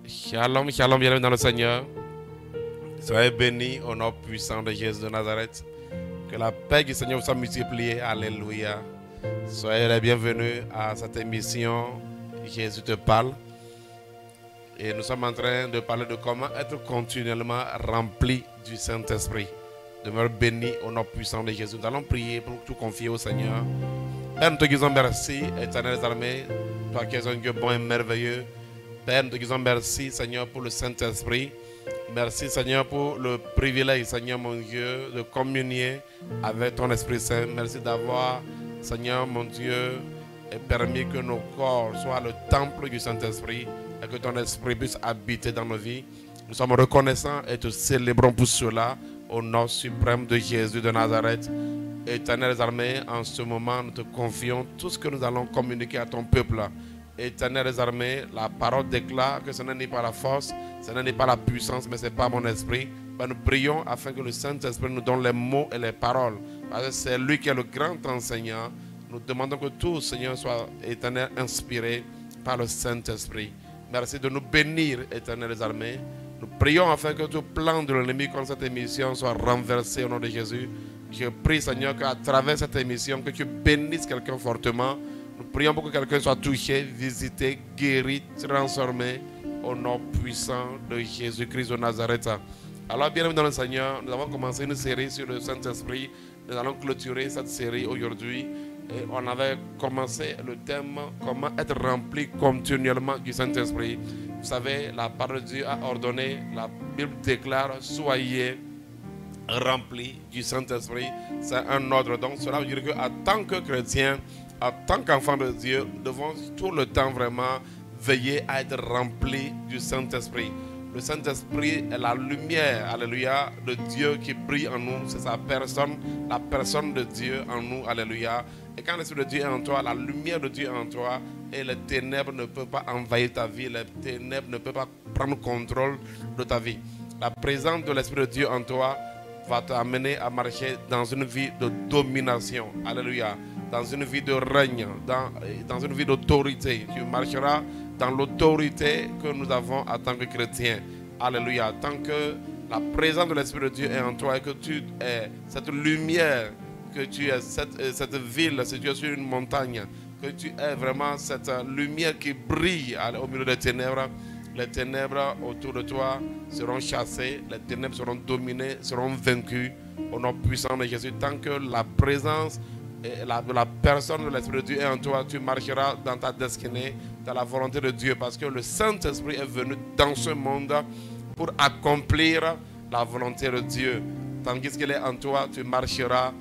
Shalom, shalom, bienvenue dans le Seigneur. Soyez bénis au nom puissant de Jésus de Nazareth. Que la paix du Seigneur vous soit multipliée. Alléluia. Soyez les bienvenus à cette émission Jésus te parle. Et nous sommes en train de parler de comment être continuellement rempli du Saint-Esprit. Demeure béni au nom puissant de Jésus. Nous allons prier pour tout confier au Seigneur. Père, nous te disons merci, éternel des armées, toi qui es un Dieu bon et merveilleux. Père, nous te disons merci, Seigneur, pour le Saint-Esprit. Merci, Seigneur, pour le privilège, Seigneur, mon Dieu, de communier avec ton Esprit Saint. Merci d'avoir, Seigneur, mon Dieu, permis que nos corps soient le temple du Saint-Esprit et que ton Esprit puisse habiter dans nos vies. Nous sommes reconnaissants et te célébrons pour cela au nom suprême de Jésus de Nazareth. Éternel des armées, en ce moment, nous te confions tout ce que nous allons communiquer à ton peuple. Éternel des armées, la parole déclare que ce n'est pas la force, ce n'est pas la puissance, mais c'est par mon esprit. Nous prions afin que le Saint-Esprit nous donne les mots et les paroles. Parce que c'est lui qui est le grand enseignant. Nous demandons que tout, Seigneur, soit éternel inspiré par le Saint-Esprit. Merci de nous bénir, Éternel des armées. Nous prions afin que tout plan de l'ennemi contre cette émission soit renversé au nom de Jésus. Je prie, Seigneur, qu'à travers cette émission, que tu bénisses quelqu'un fortement. Nous prions pour que quelqu'un soit touché, visité, guéri, transformé au nom puissant de Jésus-Christ de Nazareth. Alors, bienvenue dans le Seigneur. Nous avons commencé une série sur le Saint-Esprit. Nous allons clôturer cette série aujourd'hui. Et on avait commencé le thème comment être rempli continuellement du Saint-Esprit. Vous savez, la parole de Dieu a ordonné, la Bible déclare, soyez remplis du Saint-Esprit. C'est un ordre. Donc, cela veut dire qu'en tant que chrétien, en tant qu'enfant de Dieu, nous devons tout le temps vraiment veiller à être remplis du Saint-Esprit. Le Saint-Esprit est la lumière, alléluia, de Dieu qui brille en nous. C'est sa personne, la personne de Dieu en nous, alléluia. Et quand l'Esprit de Dieu est en toi, la lumière de Dieu est en toi, et les ténèbres ne peuvent pas envahir ta vie, les ténèbres ne peuvent pas prendre contrôle de ta vie. La présence de l'Esprit de Dieu en toi va t'amener à marcher dans une vie de domination, alléluia, dans une vie de règne, dans une vie d'autorité. Tu marcheras dans l'autorité que nous avons en tant que chrétiens, alléluia. Tant que la présence de l'Esprit de Dieu est en toi et que tu es cette lumière, que tu es cette ville, si tu es sur une montagne, que tu es vraiment cette lumière qui brille au milieu des ténèbres. Les ténèbres autour de toi seront chassées, les ténèbres seront dominées, seront vaincues au nom puissant de Jésus. Tant que la présence et la personne de l'Esprit de Dieu est en toi, tu marcheras dans ta destinée, dans la volonté de Dieu, parce que le Saint-Esprit est venu dans ce monde pour accomplir la volonté de Dieu. Tandis qu'il est en toi, tu marcheras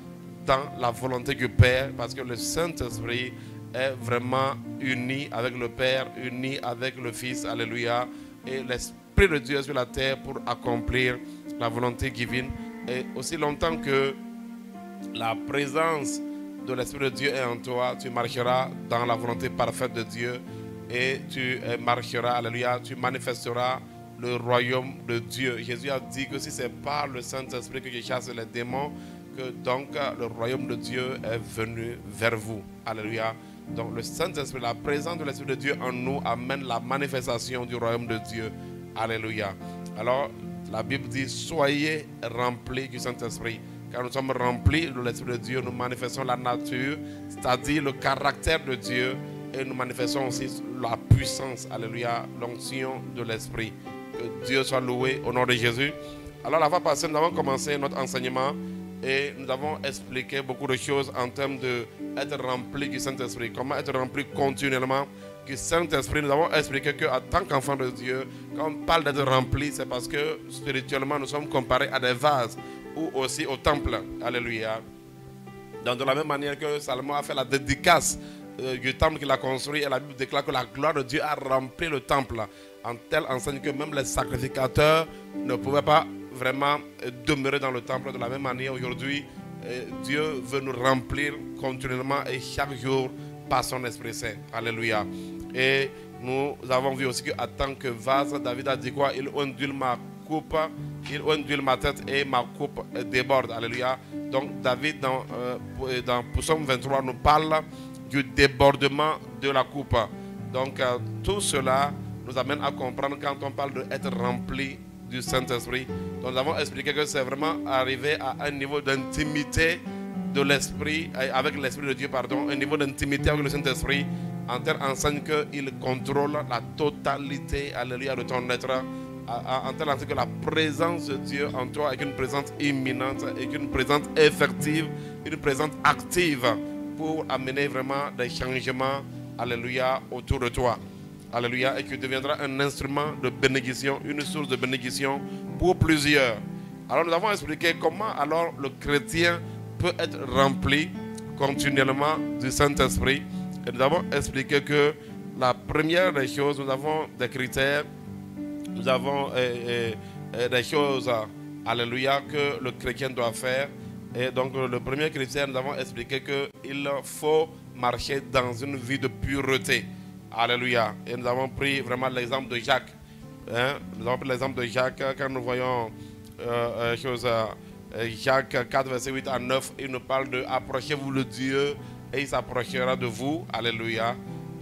dans la volonté du Père, parce que le Saint-Esprit est vraiment uni avec le Père, uni avec le Fils, alléluia. Et l'Esprit de Dieu est sur la terre pour accomplir la volonté divine. Et aussi longtemps que la présence de l'Esprit de Dieu est en toi, tu marcheras dans la volonté parfaite de Dieu et tu marcheras, alléluia, tu manifesteras le royaume de Dieu. Jésus a dit que si c'est par le Saint-Esprit que je chasse les démons, que donc le royaume de Dieu est venu vers vous, alléluia. Donc le Saint-Esprit, la présence de l'Esprit de Dieu en nous amène la manifestation du royaume de Dieu. Alléluia. Alors la Bible dit, soyez remplis du Saint-Esprit. Quand nous sommes remplis de l'Esprit de Dieu, nous manifestons la nature, c'est-à-dire le caractère de Dieu. Et nous manifestons aussi la puissance, alléluia, l'onction de l'Esprit. Que Dieu soit loué au nom de Jésus. Alors la fois passée, nous avons commencé notre enseignement. Et nous avons expliqué beaucoup de choses en termes d'être rempli du Saint-Esprit. Comment être rempli continuellement du Saint-Esprit. Nous avons expliqué qu'en tant qu'enfant de Dieu, quand on parle d'être rempli, c'est parce que spirituellement, nous sommes comparés à des vases ou aussi au temple. Alléluia. Donc de la même manière que Salomon a fait la dédicace du temple qu'il a construit, et la Bible déclare que la gloire de Dieu a rempli le temple. En telle enseigne que même les sacrificateurs ne pouvaient pas vraiment demeurer dans le temple. De la même manière, aujourd'hui, Dieu veut nous remplir continuellement et chaque jour par son Esprit Saint. Alléluia. Et nous avons vu aussi qu'en tant que vase, David a dit quoi? Il ondule ma coupe, il ondule ma tête et ma coupe déborde. Alléluia. Donc David dans Psaume 23 nous parle du débordement de la coupe. Donc tout cela nous amène à comprendre quand on parle d'être rempli du Saint-Esprit. Donc nous avons expliqué que c'est vraiment arriver à un niveau d'intimité de l'Esprit, avec l'Esprit de Dieu, pardon, un niveau d'intimité avec le Saint-Esprit, en tel enseigne qu'il contrôle la totalité, alléluia, de ton être, en tel enseigne que la présence de Dieu en toi est une présence imminente, est une présence effective, une présence active pour amener vraiment des changements, alléluia, autour de toi. Alléluia, et que tu deviendras un instrument de bénédiction, une source de bénédiction pour plusieurs. Alors nous avons expliqué comment alors le chrétien peut être rempli continuellement du Saint-Esprit. Et nous avons expliqué que la première des choses, nous avons des critères, nous avons des choses, alléluia, que le chrétien doit faire. Et donc le premier critère, nous avons expliqué qu'il faut marcher dans une vie de pureté. Alléluia. Et nous avons pris vraiment l'exemple de Jacques. Nous avons pris l'exemple de Jacques quand nous voyons Jacques 4, verset 8 à 9. Il nous parle de approchez-vous de Dieu et il s'approchera de vous. Alléluia.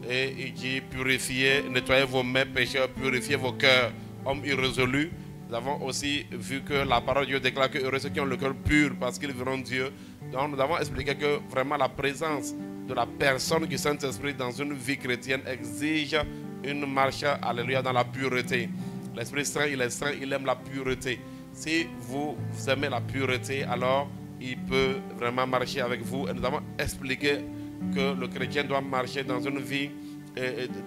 Et il dit purifiez, nettoyez vos mains pécheurs, purifiez vos cœurs, hommes irrésolus. Nous avons aussi vu que la parole de Dieu déclare que heureux ceux qui ont le cœur pur parce qu'ils verront Dieu. Donc nous avons expliqué que vraiment la présence de la personne du Saint-Esprit dans une vie chrétienne exige une marche, alléluia, dans la pureté. L'Esprit Saint, il est saint, il aime la pureté. Si vous aimez la pureté, alors il peut vraiment marcher avec vous. Et nous avons expliqué que le chrétien doit marcher dans une vie,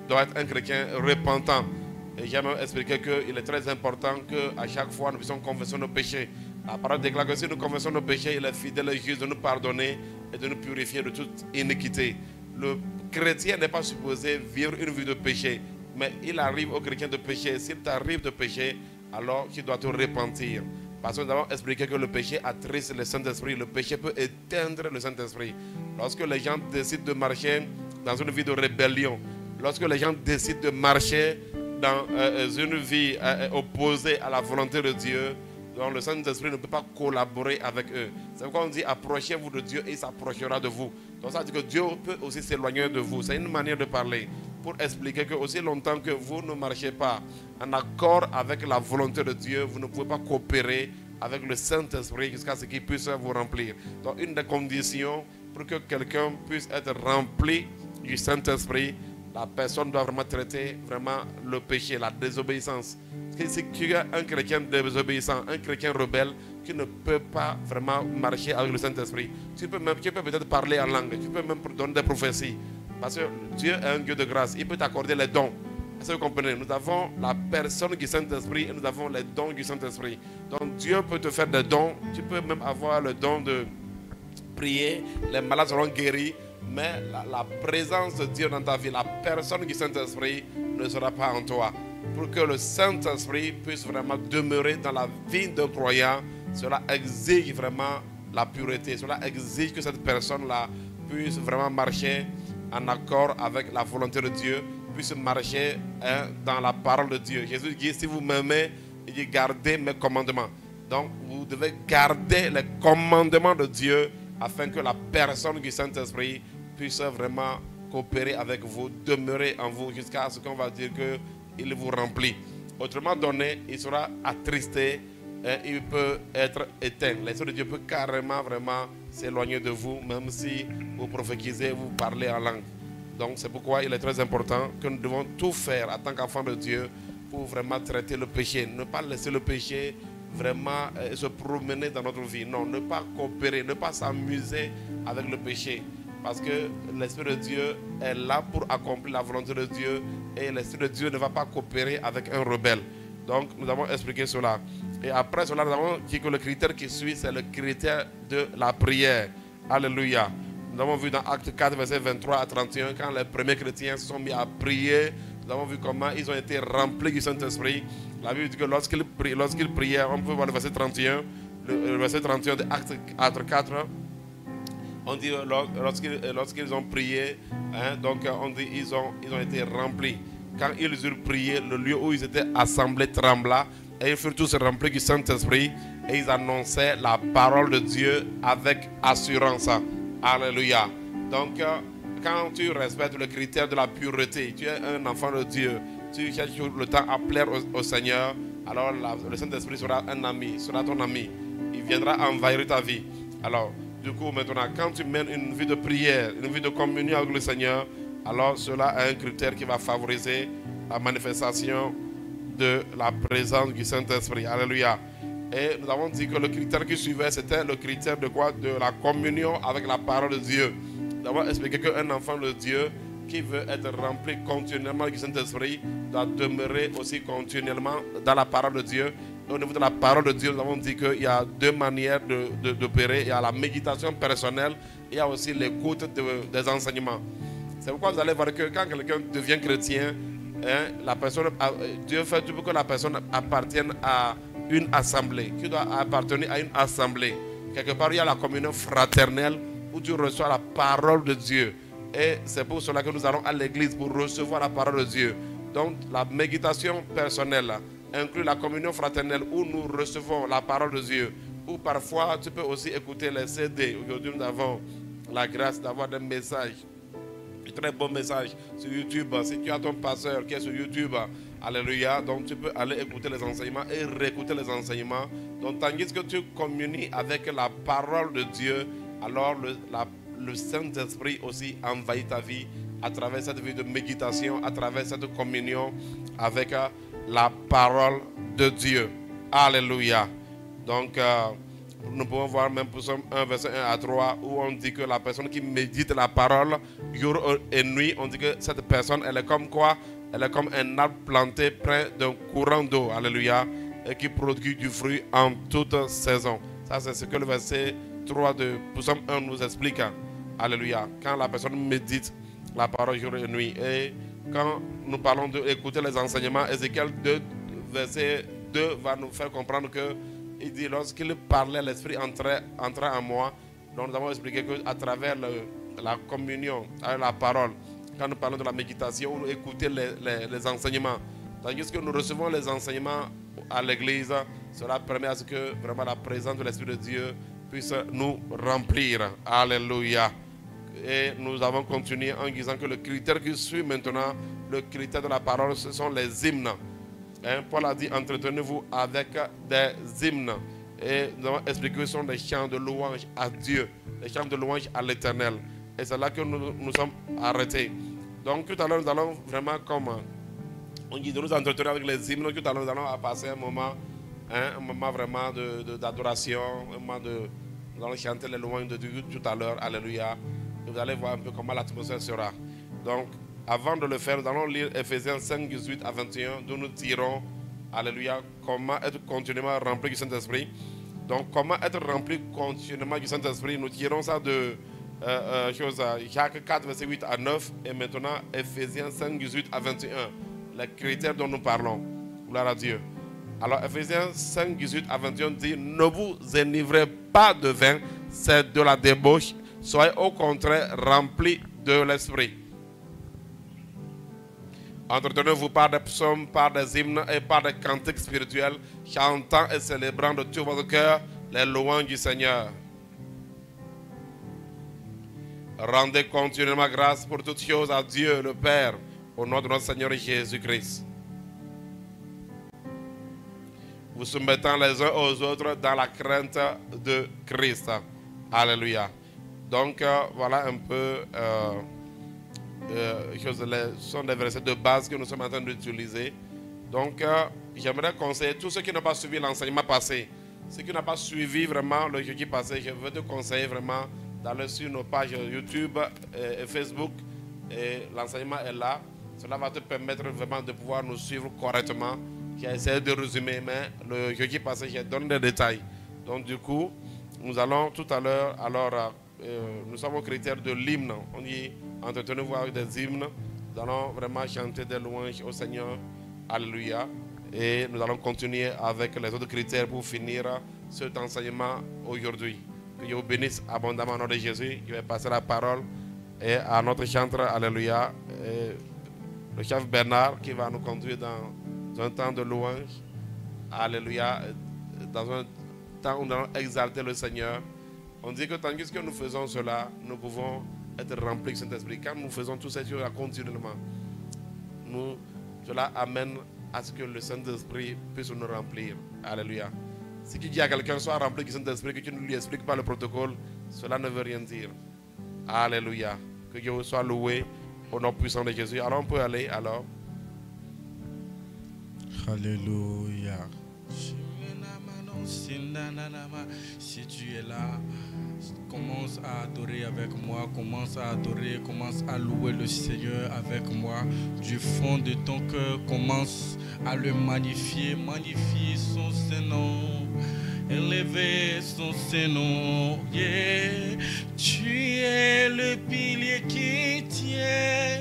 doit être un chrétien repentant. Et j'ai même expliqué qu'il est très important qu'à chaque fois nous puissions confesser nos péchés. La parole déclare que si nous confessons nos péchés, il est fidèle et juste de nous pardonner et de nous purifier de toute iniquité. Le chrétien n'est pas supposé vivre une vie de péché, mais il arrive au chrétien de pécher. S'il t'arrive de pécher, alors tu dois te repentir. Parce que nous avons expliqué que le péché attriste le Saint-Esprit. Le péché peut éteindre le Saint-Esprit. Lorsque les gens décident de marcher dans une vie de rébellion, lorsque les gens décident de marcher dans une vie opposée à la volonté de Dieu, donc le Saint-Esprit ne peut pas collaborer avec eux. C'est pourquoi on dit approchez-vous de Dieu et il s'approchera de vous. Donc ça veut dire que Dieu peut aussi s'éloigner de vous. C'est une manière de parler pour expliquer que aussi longtemps que vous ne marchez pas en accord avec la volonté de Dieu, vous ne pouvez pas coopérer avec le Saint-Esprit jusqu'à ce qu'il puisse vous remplir. Donc une des conditions pour que quelqu'un puisse être rempli du Saint-Esprit, la personne doit vraiment traiter vraiment le péché, la désobéissance. Si tu es un chrétien désobéissant, un chrétien rebelle, tu ne peux pas vraiment marcher avec le Saint-Esprit. Tu peux peut-être parler en langue, tu peux même donner des prophéties. Parce que Dieu est un Dieu de grâce, il peut t'accorder les dons. Est-ce que vous comprenez? Nous avons la personne du Saint-Esprit et nous avons les dons du Saint-Esprit. Donc Dieu peut te faire des dons, tu peux même avoir le don de prier, les malades seront guéris. Mais la présence de Dieu dans ta vie, la personne du Saint-Esprit ne sera pas en toi. Pour que le Saint-Esprit puisse vraiment demeurer dans la vie d'un croyant, cela exige vraiment la pureté. Cela exige que cette personne-là puisse vraiment marcher en accord avec la volonté de Dieu, puisse marcher dans la parole de Dieu. Jésus dit, si vous m'aimez, il dit, gardez mes commandements. Donc, vous devez garder les commandements de Dieu afin que la personne du Saint-Esprit puisse vraiment coopérer avec vous, demeurer en vous jusqu'à ce qu'on va dire qu'il vous remplit. Autrement donné, il sera attristé et il peut être éteint. L'Esprit de Dieu peut carrément vraiment s'éloigner de vous, même si vous prophétisez, vous parlez en langue. Donc c'est pourquoi il est très important que nous devons tout faire en tant qu'enfants de Dieu pour vraiment traiter le péché. Ne pas laisser le péché vraiment se promener dans notre vie. Non, ne pas coopérer, ne pas s'amuser avec le péché. Parce que l'Esprit de Dieu est là pour accomplir la volonté de Dieu et l'Esprit de Dieu ne va pas coopérer avec un rebelle. Donc nous avons expliqué cela. Et après cela, nous avons dit que le critère qui suit, c'est le critère de la prière. Alléluia. Nous avons vu dans Actes 4, verset 23 à 31, quand les premiers chrétiens se sont mis à prier, nous avons vu comment ils ont été remplis du Saint-Esprit. La Bible dit que lorsqu'ils priaient, on peut voir le verset 31, le verset 31 de Actes 4, on dit lorsqu'ils ont prié, donc on dit ils ont été remplis. Quand ils eurent prié, le lieu où ils étaient assemblés trembla et ils furent tous remplis du Saint-Esprit et ils annonçaient la parole de Dieu avec assurance. Alléluia. Donc quand tu respectes le critère de la pureté, tu es un enfant de Dieu tu cherches le temps à plaire au Seigneur, alors le Saint-Esprit sera un ami, sera ton ami. Il viendra envahir ta vie. Alors, du coup, maintenant, quand tu mènes une vie de prière, une vie de communion avec le Seigneur, alors cela est un critère qui va favoriser la manifestation de la présence du Saint-Esprit. Alléluia. Et nous avons dit que le critère qui suivait, c'était le critère de quoi? De la communion avec la parole de Dieu. Nous avons expliqué qu'un enfant de Dieu qui veut être rempli continuellement du Saint-Esprit doit demeurer aussi continuellement dans la parole de Dieu. Et au niveau de la parole de Dieu, nous avons dit qu'il y a deux manières d'opérer. Il y a la méditation personnelle et il y a aussi l'écoute des enseignements. C'est pourquoi vous allez voir que quand quelqu'un devient chrétien, hein, la personne, Dieu fait tout pour que la personne appartienne à une assemblée, qui doit appartenir à une assemblée. Quelque part, il y a la communion fraternelle où tu reçois la parole de Dieu. Et c'est pour cela que nous allons à l'église pour recevoir la parole de Dieu. Donc, la méditation personnelle inclut la communion fraternelle où nous recevons la parole de Dieu. Ou parfois, tu peux aussi écouter les CD. Aujourd'hui, nous avons la grâce d'avoir des messages. Très bon message sur YouTube. Si tu as ton pasteur qui est sur YouTube, alléluia, donc tu peux aller écouter les enseignements et réécouter les enseignements. Donc tandis que tu communies avec la parole de Dieu, alors le Saint-Esprit aussi envahit ta vie à travers cette vie de méditation, à travers cette communion avec la parole de Dieu. Alléluia. Donc nous pouvons voir même pour Psaume 1, verset 1 à 3, où on dit que la personne qui médite la parole jour et nuit, on dit que cette personne, elle est comme quoi? Elle est comme un arbre planté près d'un courant d'eau, alléluia, et qui produit du fruit en toute saison. Ça, c'est ce que le verset 3 de Psaume 1 nous explique, alléluia. Quand la personne médite la parole jour et nuit, et quand nous parlons d'écouter les enseignements, Ézéchiel 2, verset 2 va nous faire comprendre que il dit, lorsqu'il parlait, l'Esprit entrait en moi. Donc nous avons expliqué qu'à travers la communion avec la parole, quand nous parlons de la méditation, nous écoutons les enseignements. Tandis que nous recevons les enseignements à l'église, cela permet à ce que vraiment la présence de l'Esprit de Dieu puisse nous remplir. Alléluia. Et nous avons continué en disant que le critère qui suit maintenant, le critère de la parole, ce sont les hymnes. Hein, Paul a dit, entretenez-vous avec des hymnes. Et nous avons expliqué que ce sont des chants de louange à Dieu, des chants de louange à l'Éternel. Et c'est là que nous sommes arrêtés. Donc tout à l'heure, nous allons vraiment, comme on dit, de nous entretenir avec les hymnes. Tout à l'heure, nous allons passer un moment vraiment d'adoration, un moment nous allons chanter les louanges de Dieu tout à l'heure. Alléluia. Et vous allez voir un peu comment l'atmosphère sera. Donc, avant de le faire, nous allons lire Ephésiens 5, 18 à 21, d'où nous tirons, alléluia, comment être continuellement rempli du Saint-Esprit. Donc, comment être rempli continuellement du Saint-Esprit, nous tirons ça de Jacques 4, verset 8 à 9, et maintenant Ephésiens 5, 18 à 21, les critères dont nous parlons. Gloire à Dieu. Alors, Ephésiens 5, 18 à 21 dit, ne vous enivrez pas de vin, c'est de la débauche, soyez au contraire remplis de l'Esprit. Entretenez-vous par des psaumes, par des hymnes et par des cantiques spirituels, chantant et célébrant de tout votre cœur les louanges du Seigneur. Rendez continuellement grâce pour toutes choses à Dieu le Père, au nom de notre Seigneur Jésus-Christ. Vous soumettant les uns aux autres dans la crainte de Christ. Alléluia. Donc voilà un peu... ce sont des versets de base que nous sommes en train d'utiliser. Donc, j'aimerais conseiller tous ceux qui n'ont pas suivi l'enseignement passé, ceux qui n'ont pas suivi vraiment le jeudi passé, je veux te conseiller vraiment d'aller sur nos pages YouTube et Facebook. Et l'enseignement est là. Cela va te permettre vraiment de pouvoir nous suivre correctement. J'ai essayé de résumer, mais le jeudi passé, j'ai donné des détails. Donc, du coup, nous allons tout à l'heure, alors, nous sommes au critère de l'hymne. On dit, entretenez-vous avec des hymnes. Nous allons vraiment chanter des louanges au Seigneur. Alléluia. Et nous allons continuer avec les autres critères pour finir cet enseignement aujourd'hui. Que Dieu vous bénisse abondamment au nom de Jésus. Je vais passer la parole et à notre chanteur. Alléluia. Et le chef Bernard qui va nous conduire dans un temps de louange. Alléluia. Dans un temps où nous allons exalter le Seigneur. On dit que tandis que nous faisons cela, nous pouvons être remplis du Saint-Esprit. Quand nous faisons toutes ces choses continuellement, cela amène à ce que le Saint-Esprit puisse nous remplir. Alléluia. Si tu dis à quelqu'un soit rempli du Saint-Esprit, que tu ne lui expliques pas le protocole, cela ne veut rien dire. Alléluia. Que Dieu soit loué au nom puissant de Jésus. Alors on peut aller alors. Alléluia. Si tu es là, commence à adorer avec moi, commence à adorer, commence à louer le Seigneur avec moi. Du fond de ton cœur, commence à le magnifier, magnifier son Saint-Nom, élever son Saint-Nom. Yeah. Tu es le pilier qui tient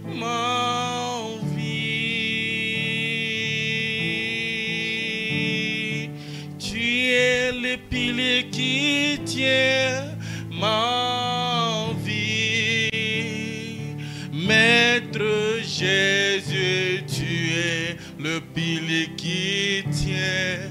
ma vie. Tu es le pilier qui tient ma vie. Maître Jésus, tu es le pilier qui tient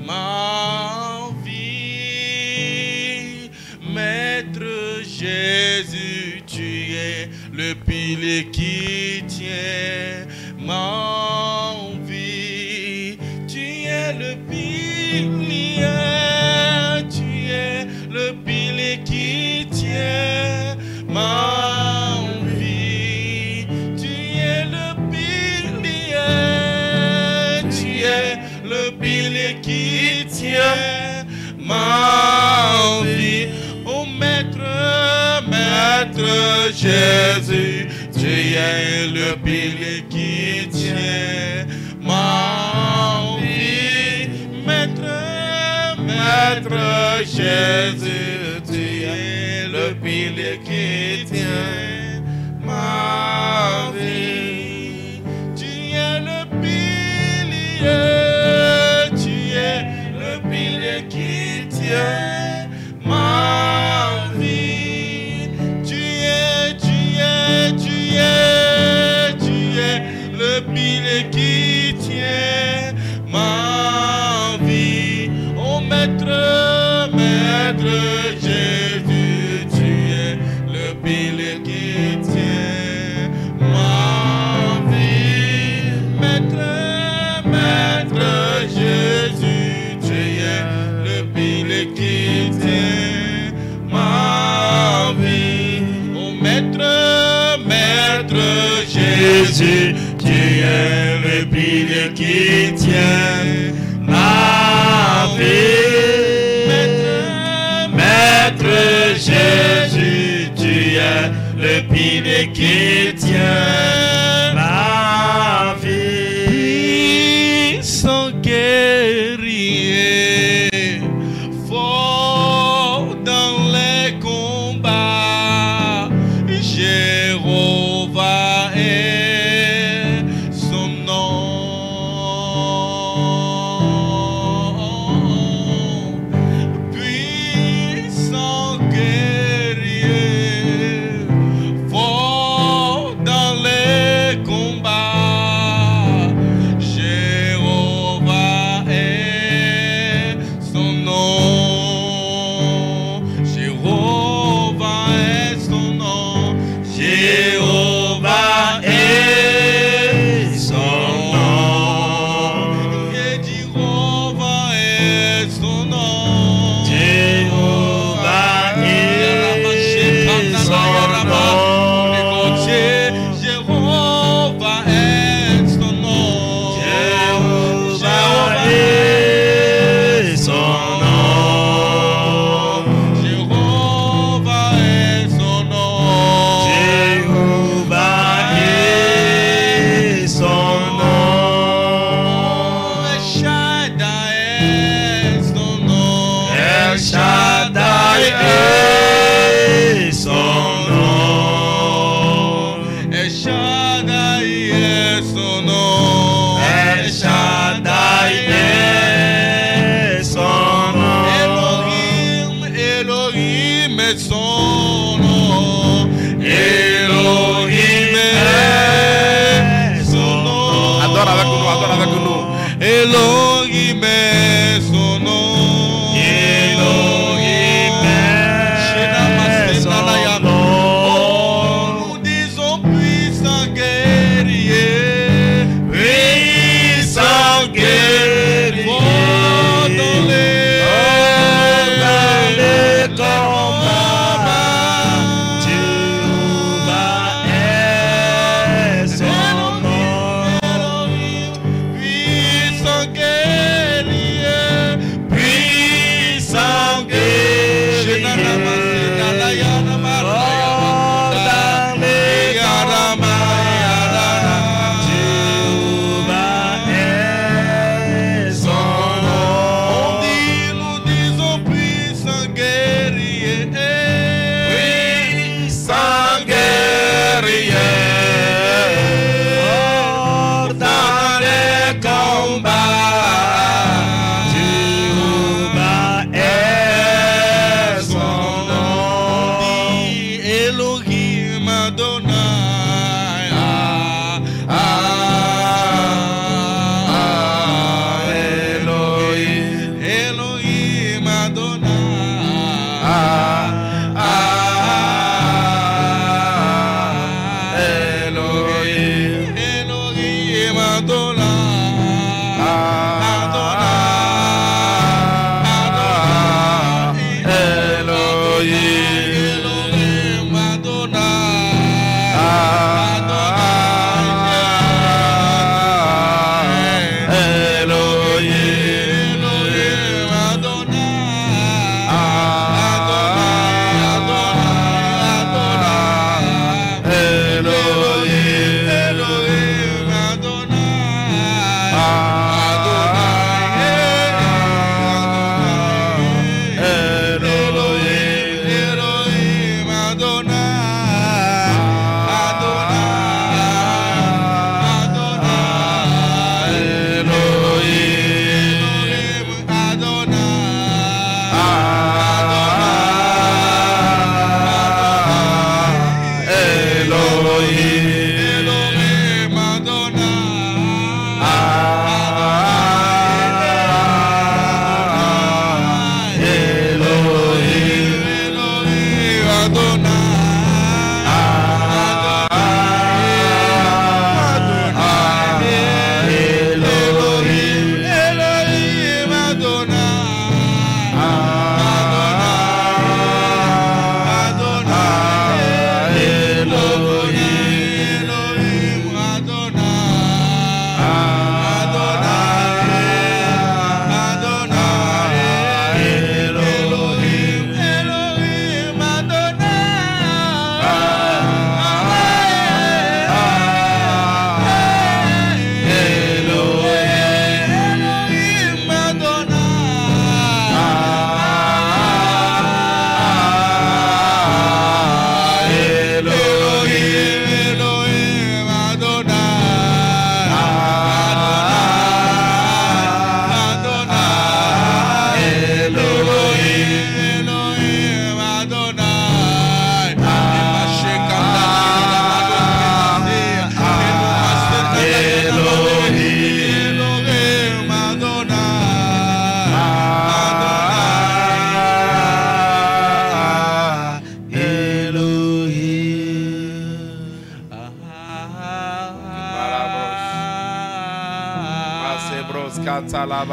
ma vie. Maître Jésus, tu es le pilier qui tient ma vie. Tu es le pilier, tu es le pilier qui tient ma vie. Tu es le pilier, tu es le pilier qui tient ma vie. Oh maître, maître Jésus, tu es le pilier qui tient ma vie. Maître, maître Jésus, tu es le pilier qui tient ma vie. Tu es le pilier, tu es le pilier qui tient ma vie. Tu es le pilier qui tient ma vie. Oh maître, maître Jésus, tu es le pilier qui tient ma vie. Maître, maître Jésus, tu es le pilier qui tient ma vie. Oh maître, maître Jésus, tu es le pilier qui tient ma vie. Maître Jésus, tu es le pilier qui tient ma vie. Puissant guerrier, fort dans les combats, Jéhovah est son nom. Puissant guerrier, fort dans les combats, Jéhovah est son nom. Jéhovah est son nom. Jéhovah est son nom. Et Jéhovah est son nom. Jéhovah est son nom. Jéhovah est son nom. Jéhovah est son nom. Jéhovah est son nom. Jéhovah est son nom. El Shaddai est son nom. El Shaddai est son nom. El Shaddai est son nom. El Shaddai est son nom. Elohim, Elohim est son nom. Elohim est son nom. Adore avec nous, adore avec nous. Elohim est son nom. Elohim est son nom. Oh, nous disons puissant guerrier,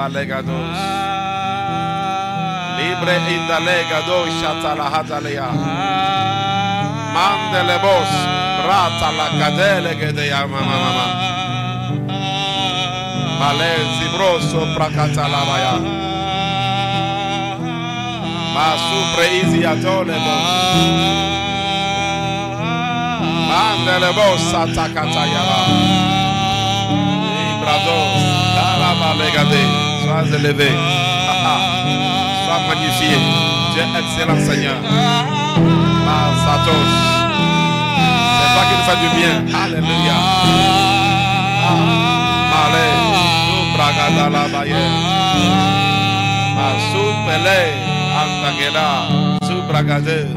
Legados Libre inda legados Shatala Hatalea Mandele Bos Rata la Cadele Gedea Mama Male Zibroso Prakatala Baya Masupre Izi Atole Bos Mandele Bos Satakataya Ibrados Sois élevé, sois magnifié. Tu es excellent Seigneur. Satos, c'est toi qui nous fais du bien. Alléluia. Allez, nous bragada la baye. Sous Pelé, Antagela, sous bragade.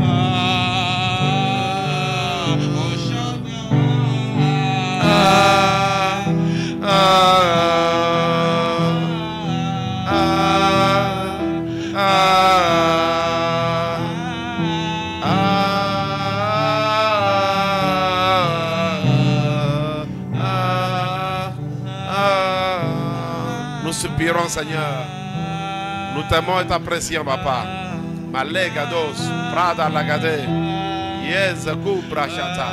Nous soupirons, Seigneur. Nous t'aimons et t'apprécions, Papa. Malegados, Prada Lagade, Yes, Kubra Shata,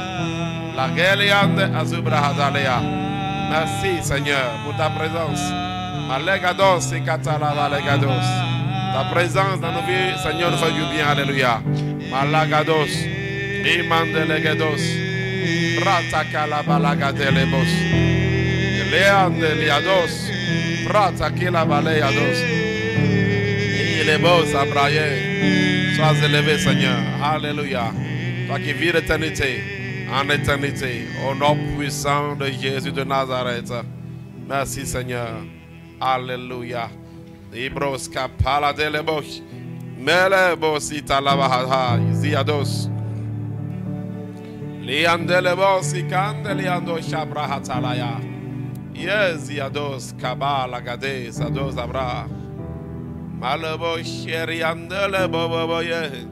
La Geliande Azubra Hadalea. Merci, Seigneur, pour ta présence. Malegados et Katala Malegados. Ta présence dans nos vies, Seigneur, nous fait du bien. Alléluia. Malagados, Imandelegados, Ratakala Balagadeleos, Leande Liados. Prata qui la balayados. Il est beau, Sabraye. Sois élevé, Seigneur. Alléluia. Toi qui vis l'éternité, en éternité, au nom puissant de Jésus de Nazareth. Merci, Seigneur. Alléluia. Ibros kapala de lebosh. Melebos italabaha. Ziados. Liandelebos ikandeliando shabrahatalaya. Yes, Yados, Kabala, Gade, Sados, Abra. Malabo, Sheriandele, Boboye.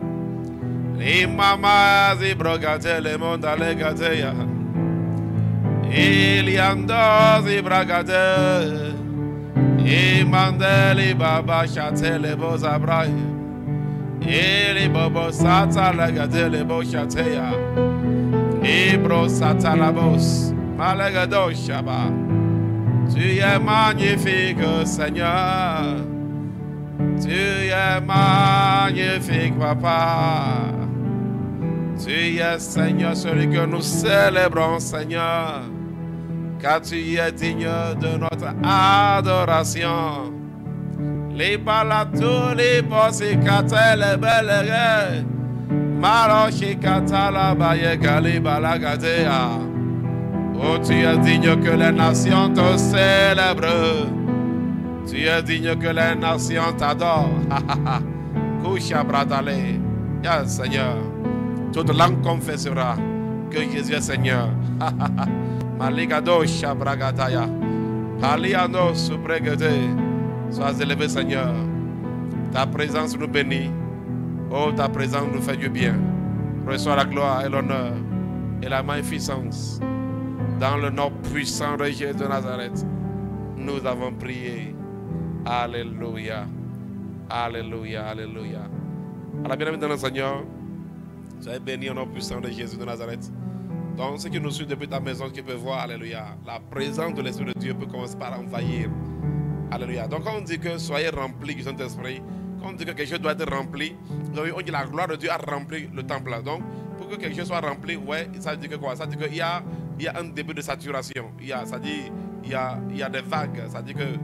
Imama, Zibrogate, Le Monda, Legatea. Iliandozi bragade. Imandeli baba chatele bozabrai. Ili bobo sata lagadele bo chateya. Ibro sata labos. Malegado shaba. Tu es magnifique, Seigneur. Tu es magnifique, Papa. Tu es, Seigneur, celui que nous célébrons, Seigneur. Car tu es digne de notre adoration. Les balatou, les bosses, les belles. Marochi, katala, baye, gali, balagadea. Oh, tu es digne que les nations te célèbrent. Tu es digne que les nations t'adorent. Kusha bradale. Yes, Seigneur. Toute langue confessera que Jésus est Seigneur. Maligado shabragataya. Paliano supregete. Sois élevé, Seigneur. Ta présence nous bénit. Oh, ta présence nous fait du bien. Reçois la gloire et l'honneur et la magnificence. Dans le nom puissant de Jésus de Nazareth, nous avons prié. Alléluia. Alléluia. Alléluia. À la bienvenue dans le Seigneur, soyez bénis au nom puissant de Jésus de Nazareth. Donc, ceux qui nous suivent depuis ta maison, qui peuvent voir, alléluia, la présence de l'Esprit de Dieu peut commencer par envahir. Alléluia. Donc, quand on dit que soyez remplis du Saint-Esprit, quand on dit que quelque chose doit être rempli, on dit la gloire de Dieu a rempli le temple. Donc, pour que quelque chose soit rempli, ouais, ça veut dire que quoi? Ça veut dire qu'il y a un début de saturation. Ça dit, il y a des vagues. Ça dit que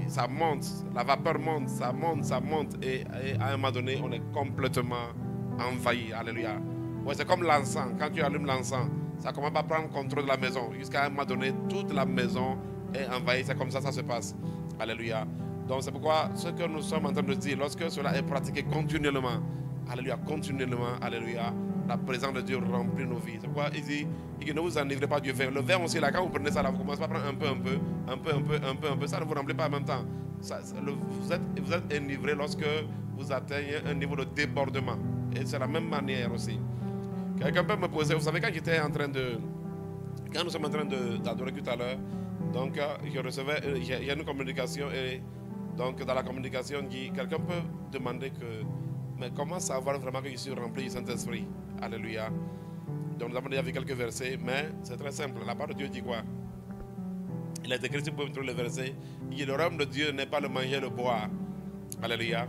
ça monte, la vapeur monte, ça monte. Et à un moment donné, on est complètement envahi. Alléluia. Ouais, c'est comme l'encens. Quand tu allumes l'encens, ça commence à prendre contrôle de la maison. Jusqu'à un moment donné, toute la maison est envahie. C'est comme ça se passe. Alléluia. Donc c'est pourquoi ce que nous sommes en train de dire, lorsque cela est pratiqué continuellement, alléluia, continuellement, alléluia, la présence de Dieu remplit nos vies. C'est pourquoi il dit que ne vous enivrez pas du vin. Le vin aussi, là, quand vous prenez ça, là, vous commencez à prendre un peu. Ça ne vous remplit pas en même temps. Vous êtes enivré lorsque vous atteignez un niveau de débordement. Et c'est la même manière aussi. Quelqu'un peut me poser, vous savez, quand nous sommes en train d'adorer tout à l'heure, donc il y a une communication et donc dans la communication, quelqu'un peut demander mais comment savoir vraiment que je suis rempli du Saint-Esprit? Alléluia. Donc nous avons déjà vu quelques versets, mais c'est très simple. La parole de Dieu dit quoi? Il est écrit, si vous pouvez me trouver le verset, il dit le royaume de Dieu n'est pas le manger, le boire. Alléluia.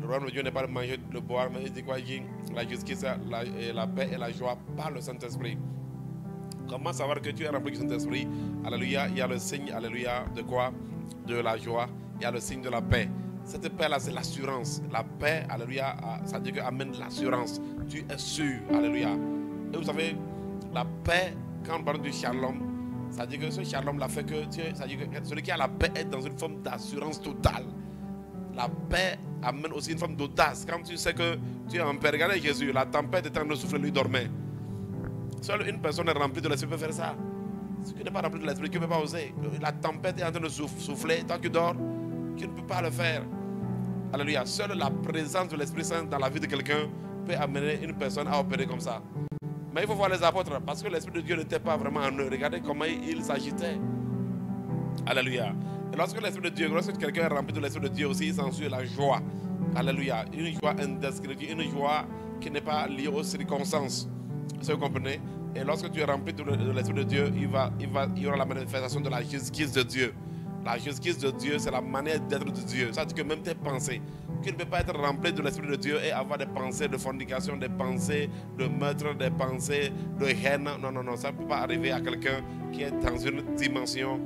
Le royaume de Dieu n'est pas le manger, le boire, mais il dit quoi? Il dit la justice, la paix et la joie par le Saint-Esprit. Comment savoir que tu es rempli du Saint-Esprit? Alléluia. Il y a le signe, alléluia, de quoi? De la joie. Il y a le signe de la paix. Cette paix-là, c'est l'assurance. La paix, alléluia, ça dit qu'amène l'assurance. Tu es sûr, alléluia. Et vous savez, la paix, quand on parle du shalom, ça dit que ce shalom-là fait que, ça dit que celui qui a la paix est dans une forme d'assurance totale. La paix amène aussi une forme d'audace. Quand tu sais que tu es en paix, regardez Jésus, la tempête est en train de souffler, lui dormait. Seule une personne est remplie de l'esprit peut faire ça. Si tu n'es pas rempli de l'esprit, tu ne peux pas oser. La tempête est en train de souffler, tant que tu dors, tu ne peux pas le faire. Alléluia. Seule la présence de l'Esprit Saint dans la vie de quelqu'un peut amener une personne à opérer comme ça. Mais il faut voir les apôtres, parce que l'Esprit de Dieu n'était pas vraiment en eux. Regardez comment ils s'agitaient. Alléluia. Et lorsque l'Esprit de Dieu, lorsque quelqu'un est rempli de l'Esprit de Dieu aussi, il s'ensuit la joie. Alléluia. Une joie indescriptible, une joie qui n'est pas liée aux circonstances. Vous comprenez? Et lorsque tu es rempli de l'Esprit de Dieu, il y aura la manifestation de la justice de Dieu. La justice de Dieu, c'est la manière d'être de Dieu. Ça veut dire que même tes pensées, tu ne peux pas être rempli de l'Esprit de Dieu et avoir des pensées de fornication, des pensées de meurtre, des pensées de haine. Non, ça ne peut pas arriver à quelqu'un qui est dans une dimension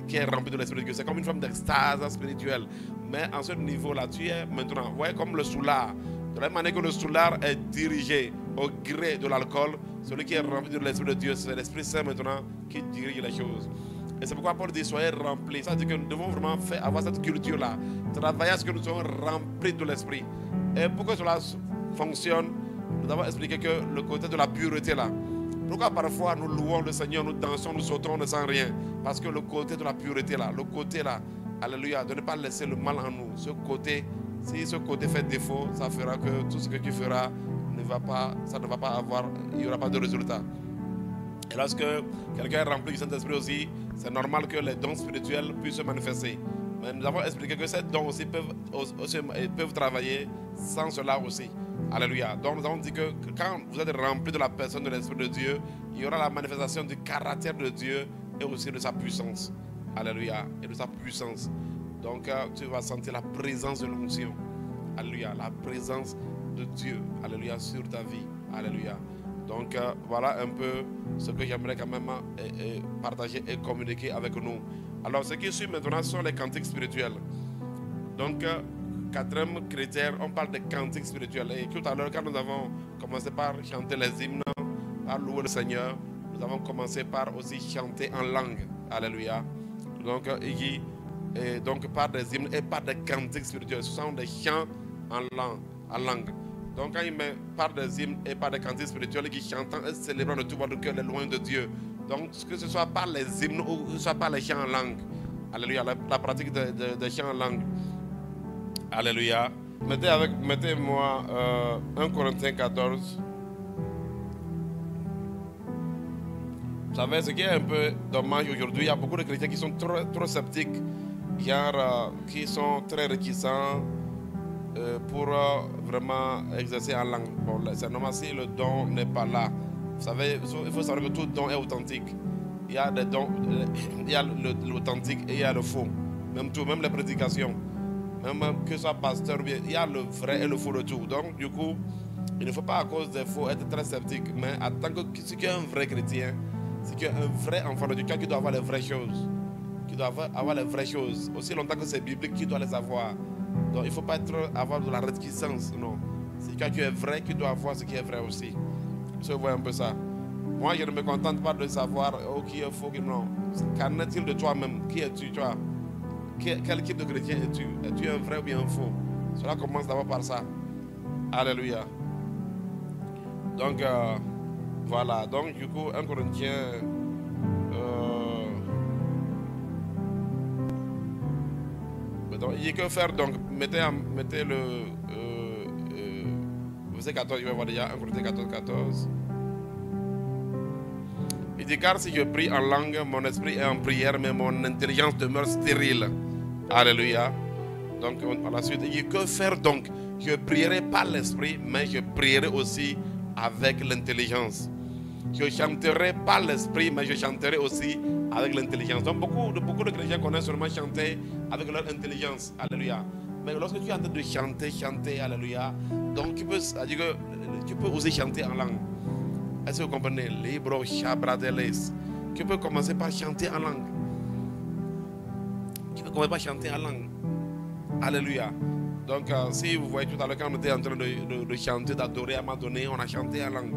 qui est rempli de l'Esprit de Dieu. C'est comme une forme d'extase spirituelle. Mais en ce niveau-là, tu es maintenant, vous voyez, comme le soulard. De la même manière que le soulard est dirigé au gré de l'alcool, celui qui est rempli de l'Esprit de Dieu, c'est l'Esprit Saint maintenant qui dirige les choses. Et c'est pourquoi Paul dit soyez remplis. Ça veut dire que nous devons vraiment avoir cette culture-là. Travailler à ce que nous soyons remplis de l'Esprit. Et pour que cela fonctionne, nous avons expliqué que le côté de la pureté là. Pourquoi parfois nous louons le Seigneur, nous dansons, nous sautons, on ne sent rien? Parce que le côté de la pureté là, le côté là, alléluia, de ne pas laisser le mal en nous. Ce côté, si ce côté fait défaut, ça fera que tout ce que tu feras ça ne va pas avoir, il n'y aura pas de résultat. Et lorsque quelqu'un est rempli du Saint-Esprit aussi, c'est normal que les dons spirituels puissent se manifester. Mais nous avons expliqué que ces dons aussi peuvent travailler sans cela aussi. Alléluia. Donc nous avons dit que quand vous êtes rempli de la personne de l'Esprit de Dieu, il y aura la manifestation du caractère de Dieu et aussi de sa puissance. Alléluia. Et de sa puissance. Donc tu vas sentir la présence de l'onction. Alléluia. La présence de Dieu. Alléluia. Sur ta vie. Alléluia. Donc voilà un peu ce que j'aimerais quand même partager et communiquer avec nous. Alors ce qui suit maintenant sont les cantiques spirituels. Donc quatrième critère, on parle de cantiques spirituels. Et tout à l'heure quand nous avons commencé par chanter les hymnes, par louer le Seigneur, nous avons commencé par aussi chanter en langue. Alléluia. Donc donc par des hymnes et par des cantiques spirituels. Ce sont des chants en langue. Donc quand il parle des hymnes et par des cantiques spirituels qui chantent et célébrant de tout votre cœur les loin de Dieu. Donc que ce soit par les hymnes ou que ce soit par les chants en langue. Alléluia, la pratique des chants en langue. Alléluia. Mettez-moi 1 Corinthiens 14. Vous savez, ce qui est un peu dommage aujourd'hui, il y a beaucoup de chrétiens qui sont trop sceptiques, qui sont très réticents pour vraiment exercer en langue. Bon, c'est normal si le don n'est pas là. Vous savez, il faut savoir que tout don est authentique. Il y a des dons, il y a l'authentique et il y a le faux. Même les prédications. Même que ce soit pasteur, il y a le vrai et le faux de tout. Donc, du coup, il ne faut pas à cause des faux être très sceptique. Mais en tant que si tu es un vrai chrétien, si tu es un vrai enfant de Dieu, qui doit avoir les vraies choses. Qui doit avoir les vraies choses. Aussi longtemps que c'est biblique, qui doit les avoir. Donc il ne faut pas avoir de la réticence, non. Si quand tu es vrai, tu dois avoir ce qui est vrai aussi. Je vois un peu ça. Moi, je ne me contente pas de savoir qui est faux, qui non. Qu'en est-il de toi-même? Qui es-tu, toi? Quel type de chrétien es-tu? Es-tu un vrai ou bien un faux? Cela commence d'abord par ça. Alléluia. Donc, voilà. Donc, du coup, 1 Corinthiens... Donc, il n'y a que faire, donc mettez le verset 14, je vais voir déjà 1 Corinthiens 14, 14. Il dit, car si je prie en langue, mon esprit est en prière, mais mon intelligence demeure stérile. Alléluia. Donc par la suite, il dit, que faire donc? Je prierai pas l'esprit, mais je prierai aussi avec l'intelligence. Je chanterai pas l'esprit, mais je chanterai aussi avec l'intelligence. Donc beaucoup de chrétiens connaissent seulement chanter avec leur intelligence. Alléluia. Mais lorsque tu es en train de chanter, alléluia, donc tu peux aussi chanter en langue. Est-ce que vous comprenez? Libro Shabradeles. Tu peux commencer par chanter en langue. Tu peux commencer par chanter en langue. Alléluia. Donc si vous voyez tout à l'heure quand on était en train de chanter, d'adorer à un moment donné, on a chanté en langue.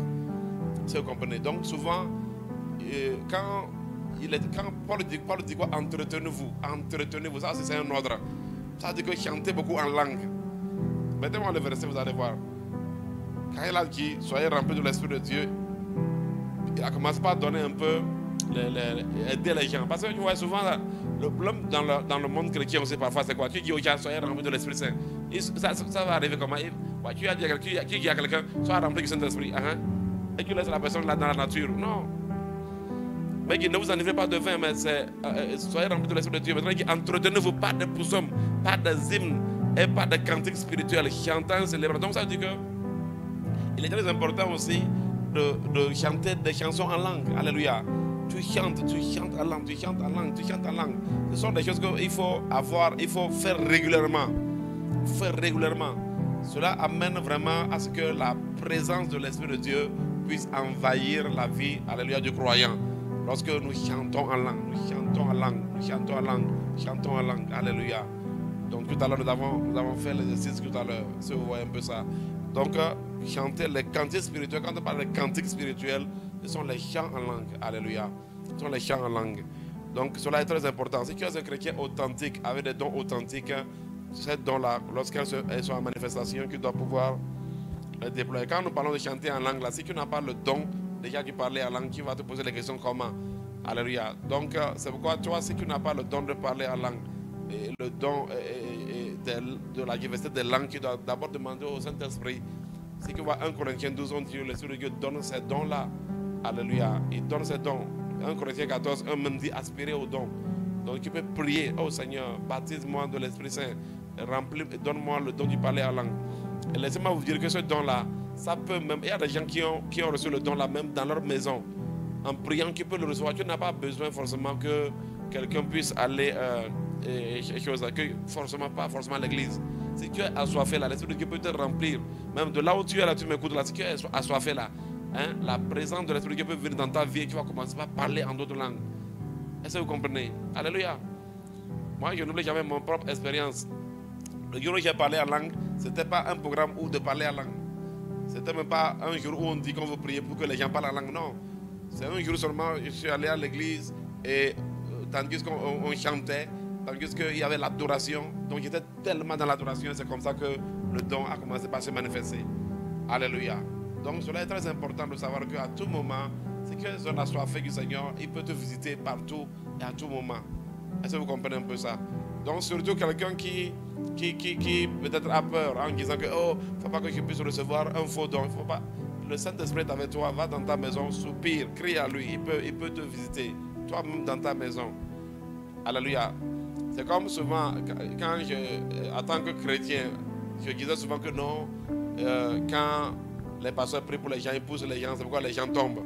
Si vous comprenez. Donc souvent, quand Paul dit quoi? Entretenez-vous. Ça c'est un ordre. Ça dit que chantez beaucoup en langue. Mettez-moi le verset, vous allez voir. Quand il a dit, soyez remplis de l'Esprit de Dieu, il a commencé par donner un peu, aider les gens. Parce que tu vois souvent, le problème dans le monde chrétien aussi parfois, c'est quoi? Tu dis aux gens, soyez remplis de l'Esprit Saint. Ça va arriver comment? Tu as dit à quelqu'un, sois rempli du Saint-Esprit. Et tu laisses la personne là dans la nature. Non. Mais ne vous enivrez pas de vin, mais soyez remplis de l'Esprit de Dieu. Maintenant, entretenez-vous pas de psaumes, pas des hymnes et pas de cantiques spirituels, chantant, célébrant. Donc ça veut dire que il est très important aussi de chanter des chansons en langue. Alléluia. Tu chantes en langue. Ce sont des choses qu'il faut faire régulièrement. Cela amène vraiment à ce que la présence de l'Esprit de Dieu puisse envahir la vie, alléluia, du croyant. Lorsque nous chantons en langue, alléluia. Donc tout à l'heure, nous avons fait l'exercice tout à l'heure, si vous voyez un peu ça. Donc chanter les cantiques spirituels, quand on parle de cantiques spirituels, ce sont les chants en langue, alléluia. Ce sont les chants en langue. Donc cela est très important. Si tu es un chrétien authentique, avec des dons authentiques, ces dons-là, lorsqu'elles sont en manifestation, tu dois pouvoir les déployer. Quand nous parlons de chanter en langue, là, si tu n'as pas le don, déjà tu parlais en langue, tu vas te poser les questions comment. Alléluia. Donc c'est pourquoi toi, si tu n'as pas le don de parler en langue, et le don de la diversité des langues, tu dois d'abord demander au Saint-Esprit. Si tu vois 1 Corinthiens 12, on dit l'Esprit de Dieu donne ces dons-là Alléluia. Il donne ses dons. 1 Corinthiens 14, 1 même dit aspirer aux dons. Donc tu peux prier, oh Seigneur, baptise-moi de l'Esprit Saint, remplis, donne-moi le don du parler en langue. Et laissez-moi vous dire que ce don-là, ça peut même, il y a des gens qui ont reçu le don-là même dans leur maison. En priant, tu peux le recevoir. Tu n'as pas besoin forcément que quelqu'un puisse aller forcément pas forcément à l'église. Si tu es assoiffé là, l'Esprit de Dieu peut te remplir. Même de là où tu es là, tu m'écoutes là, si tu es assoiffé là, hein, la présence de l'Esprit de Dieu peut venir dans ta vie et tu vas commencer à parler en d'autres langues. Est-ce que vous comprenez? Alléluia. Moi, je n'oublie jamais mon propre expérience. Le jour où j'ai parlé en langue, ce n'était pas un programme où de parler en langue. C'était même pas un jour où on dit qu'on veut prier pour que les gens parlent en langue. Non. C'est un jour seulement, je suis allé à l'église et tandis qu'on chantait, tandis qu'il y avait l'adoration. Donc j'étais tellement dans l'adoration, c'est comme ça que le don a commencé à se manifester. Alléluia. Donc cela est très important de savoir qu'à tout moment, c'est que son assoiffé du Seigneur, il peut te visiter partout et à tout moment. Est-ce que vous comprenez un peu ça? Donc surtout quelqu'un qui peut-être a peur en disant que oh, il ne faut pas que je puisse recevoir un faux don. Il faut pas. Le Saint-Esprit est avec toi, va dans ta maison, soupire, crie à lui, il peut te visiter, toi-même dans ta maison. Alléluia. C'est comme souvent, quand en tant que chrétien, je disais souvent que non, quand les pasteurs prient pour les gens, ils poussent les gens, c'est pourquoi les gens tombent.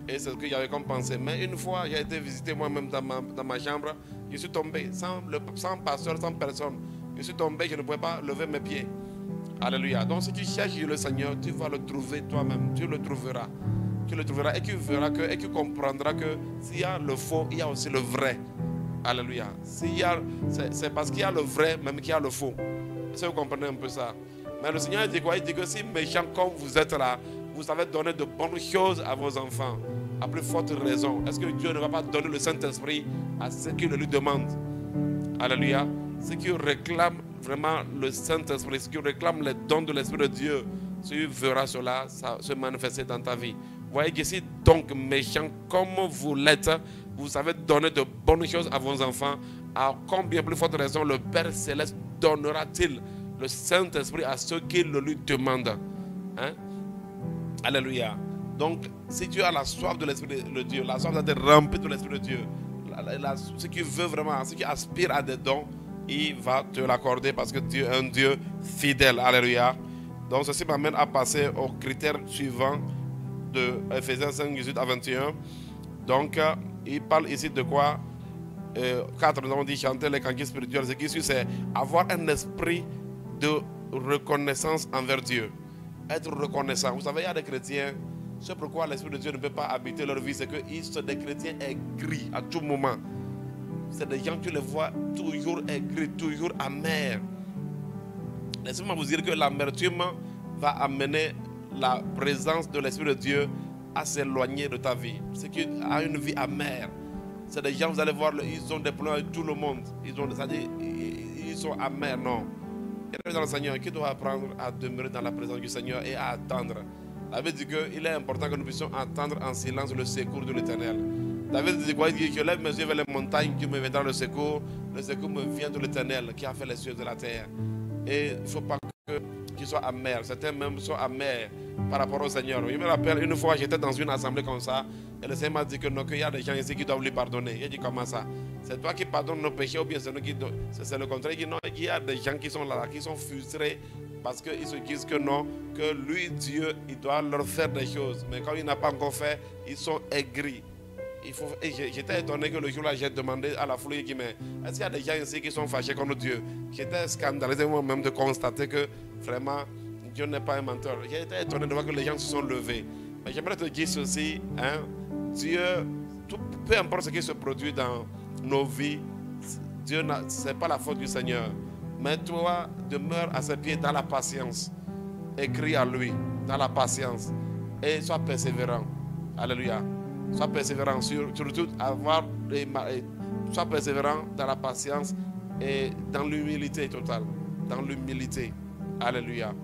Et c'est ce que j'avais comme pensé. Mais une fois, j'ai été visité moi-même dans ma chambre, je suis tombé, sans pasteur, sans personne. Je suis tombé, je ne pouvais pas lever mes pieds. Alléluia. Donc si tu cherches le Seigneur, tu vas le trouver toi-même. Tu le trouveras. Tu le trouveras et tu verras et tu comprendras que s'il y a le faux, il y a aussi le vrai. Alléluia. C'est parce qu'il y a le vrai, même qu'il y a le faux. Est-ce que vous comprenez un peu ça? Mais le Seigneur dit quoi? Il dit que si méchant comme vous êtes là, vous savez donner de bonnes choses à vos enfants. À plus forte raison. Est-ce que Dieu ne va pas donner le Saint-Esprit à ceux qui le lui demandent? Alléluia. Ceux qui réclament vraiment le Saint-Esprit, ceux qui réclament les dons de l'Esprit de Dieu, tu verras cela se manifester dans ta vie. Voyez ici, donc méchants comme vous l'êtes, vous savez donner de bonnes choses à vos enfants. À combien plus forte raison le Père Céleste donnera-t-il le Saint-Esprit à ceux qui le lui demandent? Hein? Alléluia. Donc, si tu as la soif de l'Esprit de Dieu, la soif d'être rempli de l'Esprit de Dieu, ce qui veut vraiment, ce qui aspire à des dons, il va te l'accorder parce que Dieu est un Dieu fidèle. Alléluia. Donc ceci m'amène à passer au critère suivant de Ephésiens 5, 18 à 21. Donc il parle ici de quoi? 4, nous avons dit chanter les cantiques spirituels. Ce qui suit, c'est avoir un esprit de reconnaissance envers Dieu. Être reconnaissant. Vous savez, il y a des chrétiens, c'est pourquoi l'Esprit de Dieu ne peut pas habiter leur vie, c'est qu'ils sont des chrétiens aigris à tout moment. C'est des gens, tu les vois toujours aigris, toujours amers. Laissez-moi vous dire que l'amertume va amener la présence de l'Esprit de Dieu à s'éloigner de ta vie. C'est qui a une vie amère. C'est des gens, vous allez voir, ils ont des plans avec tout le monde. Ils sont amers, non. Et dans le Seigneur, qui doit apprendre à demeurer dans la présence du Seigneur et à attendre. La Bible dit qu'il est important que nous puissions attendre en silence le secours de l'Éternel. David dit quoi? Il dit: je lève mes yeux vers les montagnes, qui me viendra le secours. Le secours me vient de l'Éternel qui a fait les cieux de la terre. Et il ne faut pas qu'ils soient amers. Certains même sont amers par rapport au Seigneur. Je me rappelle une fois, j'étais dans une assemblée comme ça. Et le Seigneur m'a dit que non, qu'il y a des gens ici qui doivent lui pardonner. Il dit: comment ça? C'est toi qui pardonnes nos péchés ou bien c'est nous qui... C'est le contraire. Il dit: non, il y a des gens qui sont là, qui sont frustrés parce qu'ils se disent que non, que lui, Dieu, il doit leur faire des choses. Mais quand il n'a pas encore fait, ils sont aigris. J'étais étonné que le jour-là, j'ai demandé à la foule, est-ce qu'il y a des gens ici qui sont fâchés contre Dieu? J'étais scandalisé moi-même de constater que vraiment, Dieu n'est pas un menteur. J'ai été étonné de voir que les gens se sont levés. Mais j'aimerais te dire ceci, hein, Dieu, peu importe ce qui se produit dans nos vies, Dieu, ce n'est pas la faute du Seigneur. Mais toi, demeure à ses pieds dans la patience. Écris à lui, dans la patience. Et sois persévérant. Alléluia. Sois persévérant, surtout sois persévérant dans la patience et dans l'humilité totale. Dans l'humilité. Alléluia.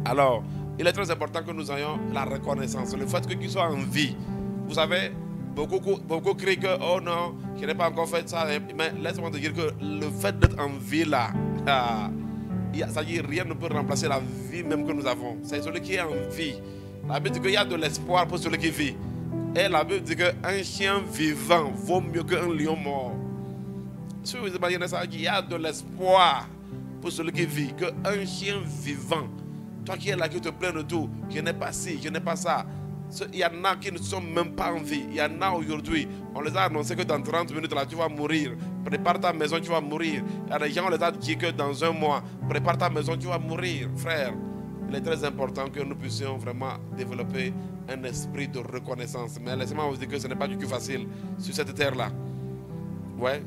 Alors, il est très important que nous ayons la reconnaissance. Le fait qu'ils soient en vie. Vous savez, beaucoup crient que oh non, je n'ai pas encore fait ça. Mais laisse-moi te dire que le fait d'être en vie là, ça dit rien ne peut remplacer la vie même que nous avons. C'est celui qui est en vie La Bible dit qu'il y a de l'espoir pour celui qui vit. Et la Bible dit qu'un chien vivant vaut mieux qu'un lion mort. Si vous imaginez ça, il y a de l'espoir pour celui qui vit, qu'un chien vivant. Toi qui es là, qui te plains de tout, je n'ai pas ci, je n'ai pas ça. Il y en a qui ne sont même pas en vie. Il y en a aujourd'hui, on les a annoncé que dans 30 minutes là, tu vas mourir. Prépare ta maison, tu vas mourir. Il y a des gens, on les a dit que dans un mois, prépare ta maison, tu vas mourir. Frère, il est très important que nous puissions vraiment développer un esprit de reconnaissance. Mais laissez-moi vous dire que ce n'est pas du tout facile sur cette terre-là. Ouais.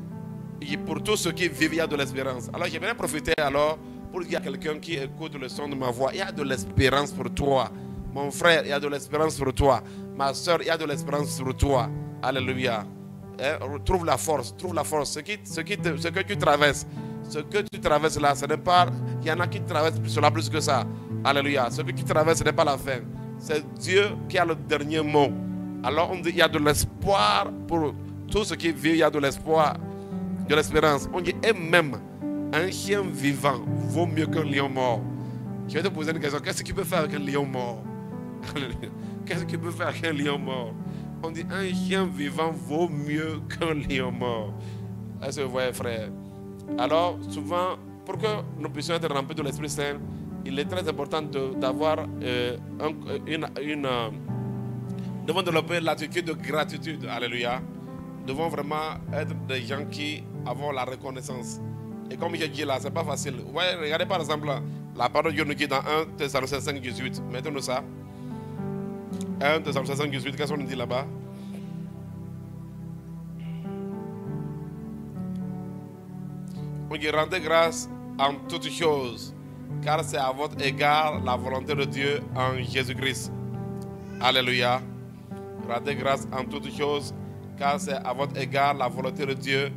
Et pour tous ceux qui vivent, il y a de l'espérance. Alors j'aimerais profiter alors pour dire à quelqu'un qui écoute le son de ma voix, il y a de l'espérance pour toi. Mon frère, il y a de l'espérance pour toi. Ma soeur, il y a de l'espérance pour toi. Alléluia. Trouve la force, trouve la force. Ce que tu traverses là, ce n'est pas... Il y en a qui traversent cela plus que ça. Alléluia. Ce que tu traverses, ce n'est pas la fin. C'est Dieu qui a le dernier mot. Alors on dit, il y a de l'espoir pour tous ceux qui vivent, il y a de l'espoir, de l'espérance. On dit, et même un chien vivant vaut mieux qu'un lion mort. Je vais te poser une question. Qu'est-ce qu'il peut faire avec un lion mort? Qu'est-ce qu'il peut faire avec un lion mort? On dit un chien vivant vaut mieux qu'un lion mort. Est-ce que vous voyez, frère? Alors, souvent, pour que nous puissions être remplis de l'Esprit Saint, il est très important d'avoir devons développer l'attitude de gratitude. Alléluia. Nous devons vraiment être des gens qui avons la reconnaissance. Et comme je dis là, ce n'est pas facile. Ouais, regardez par exemple la parole de Dieu nous dit dans 1 Thessaloniciens 5, 18. Mettons-nous ça. 1 Thessaloniciens 5, 18. Qu'est-ce qu'on nous dit là-bas? On dit rendez grâce en toutes choses, car c'est à votre égard la volonté de Dieu en Jésus-Christ. Alléluia. Rendez grâce en toutes choses, car c'est à votre égard la volonté de Dieu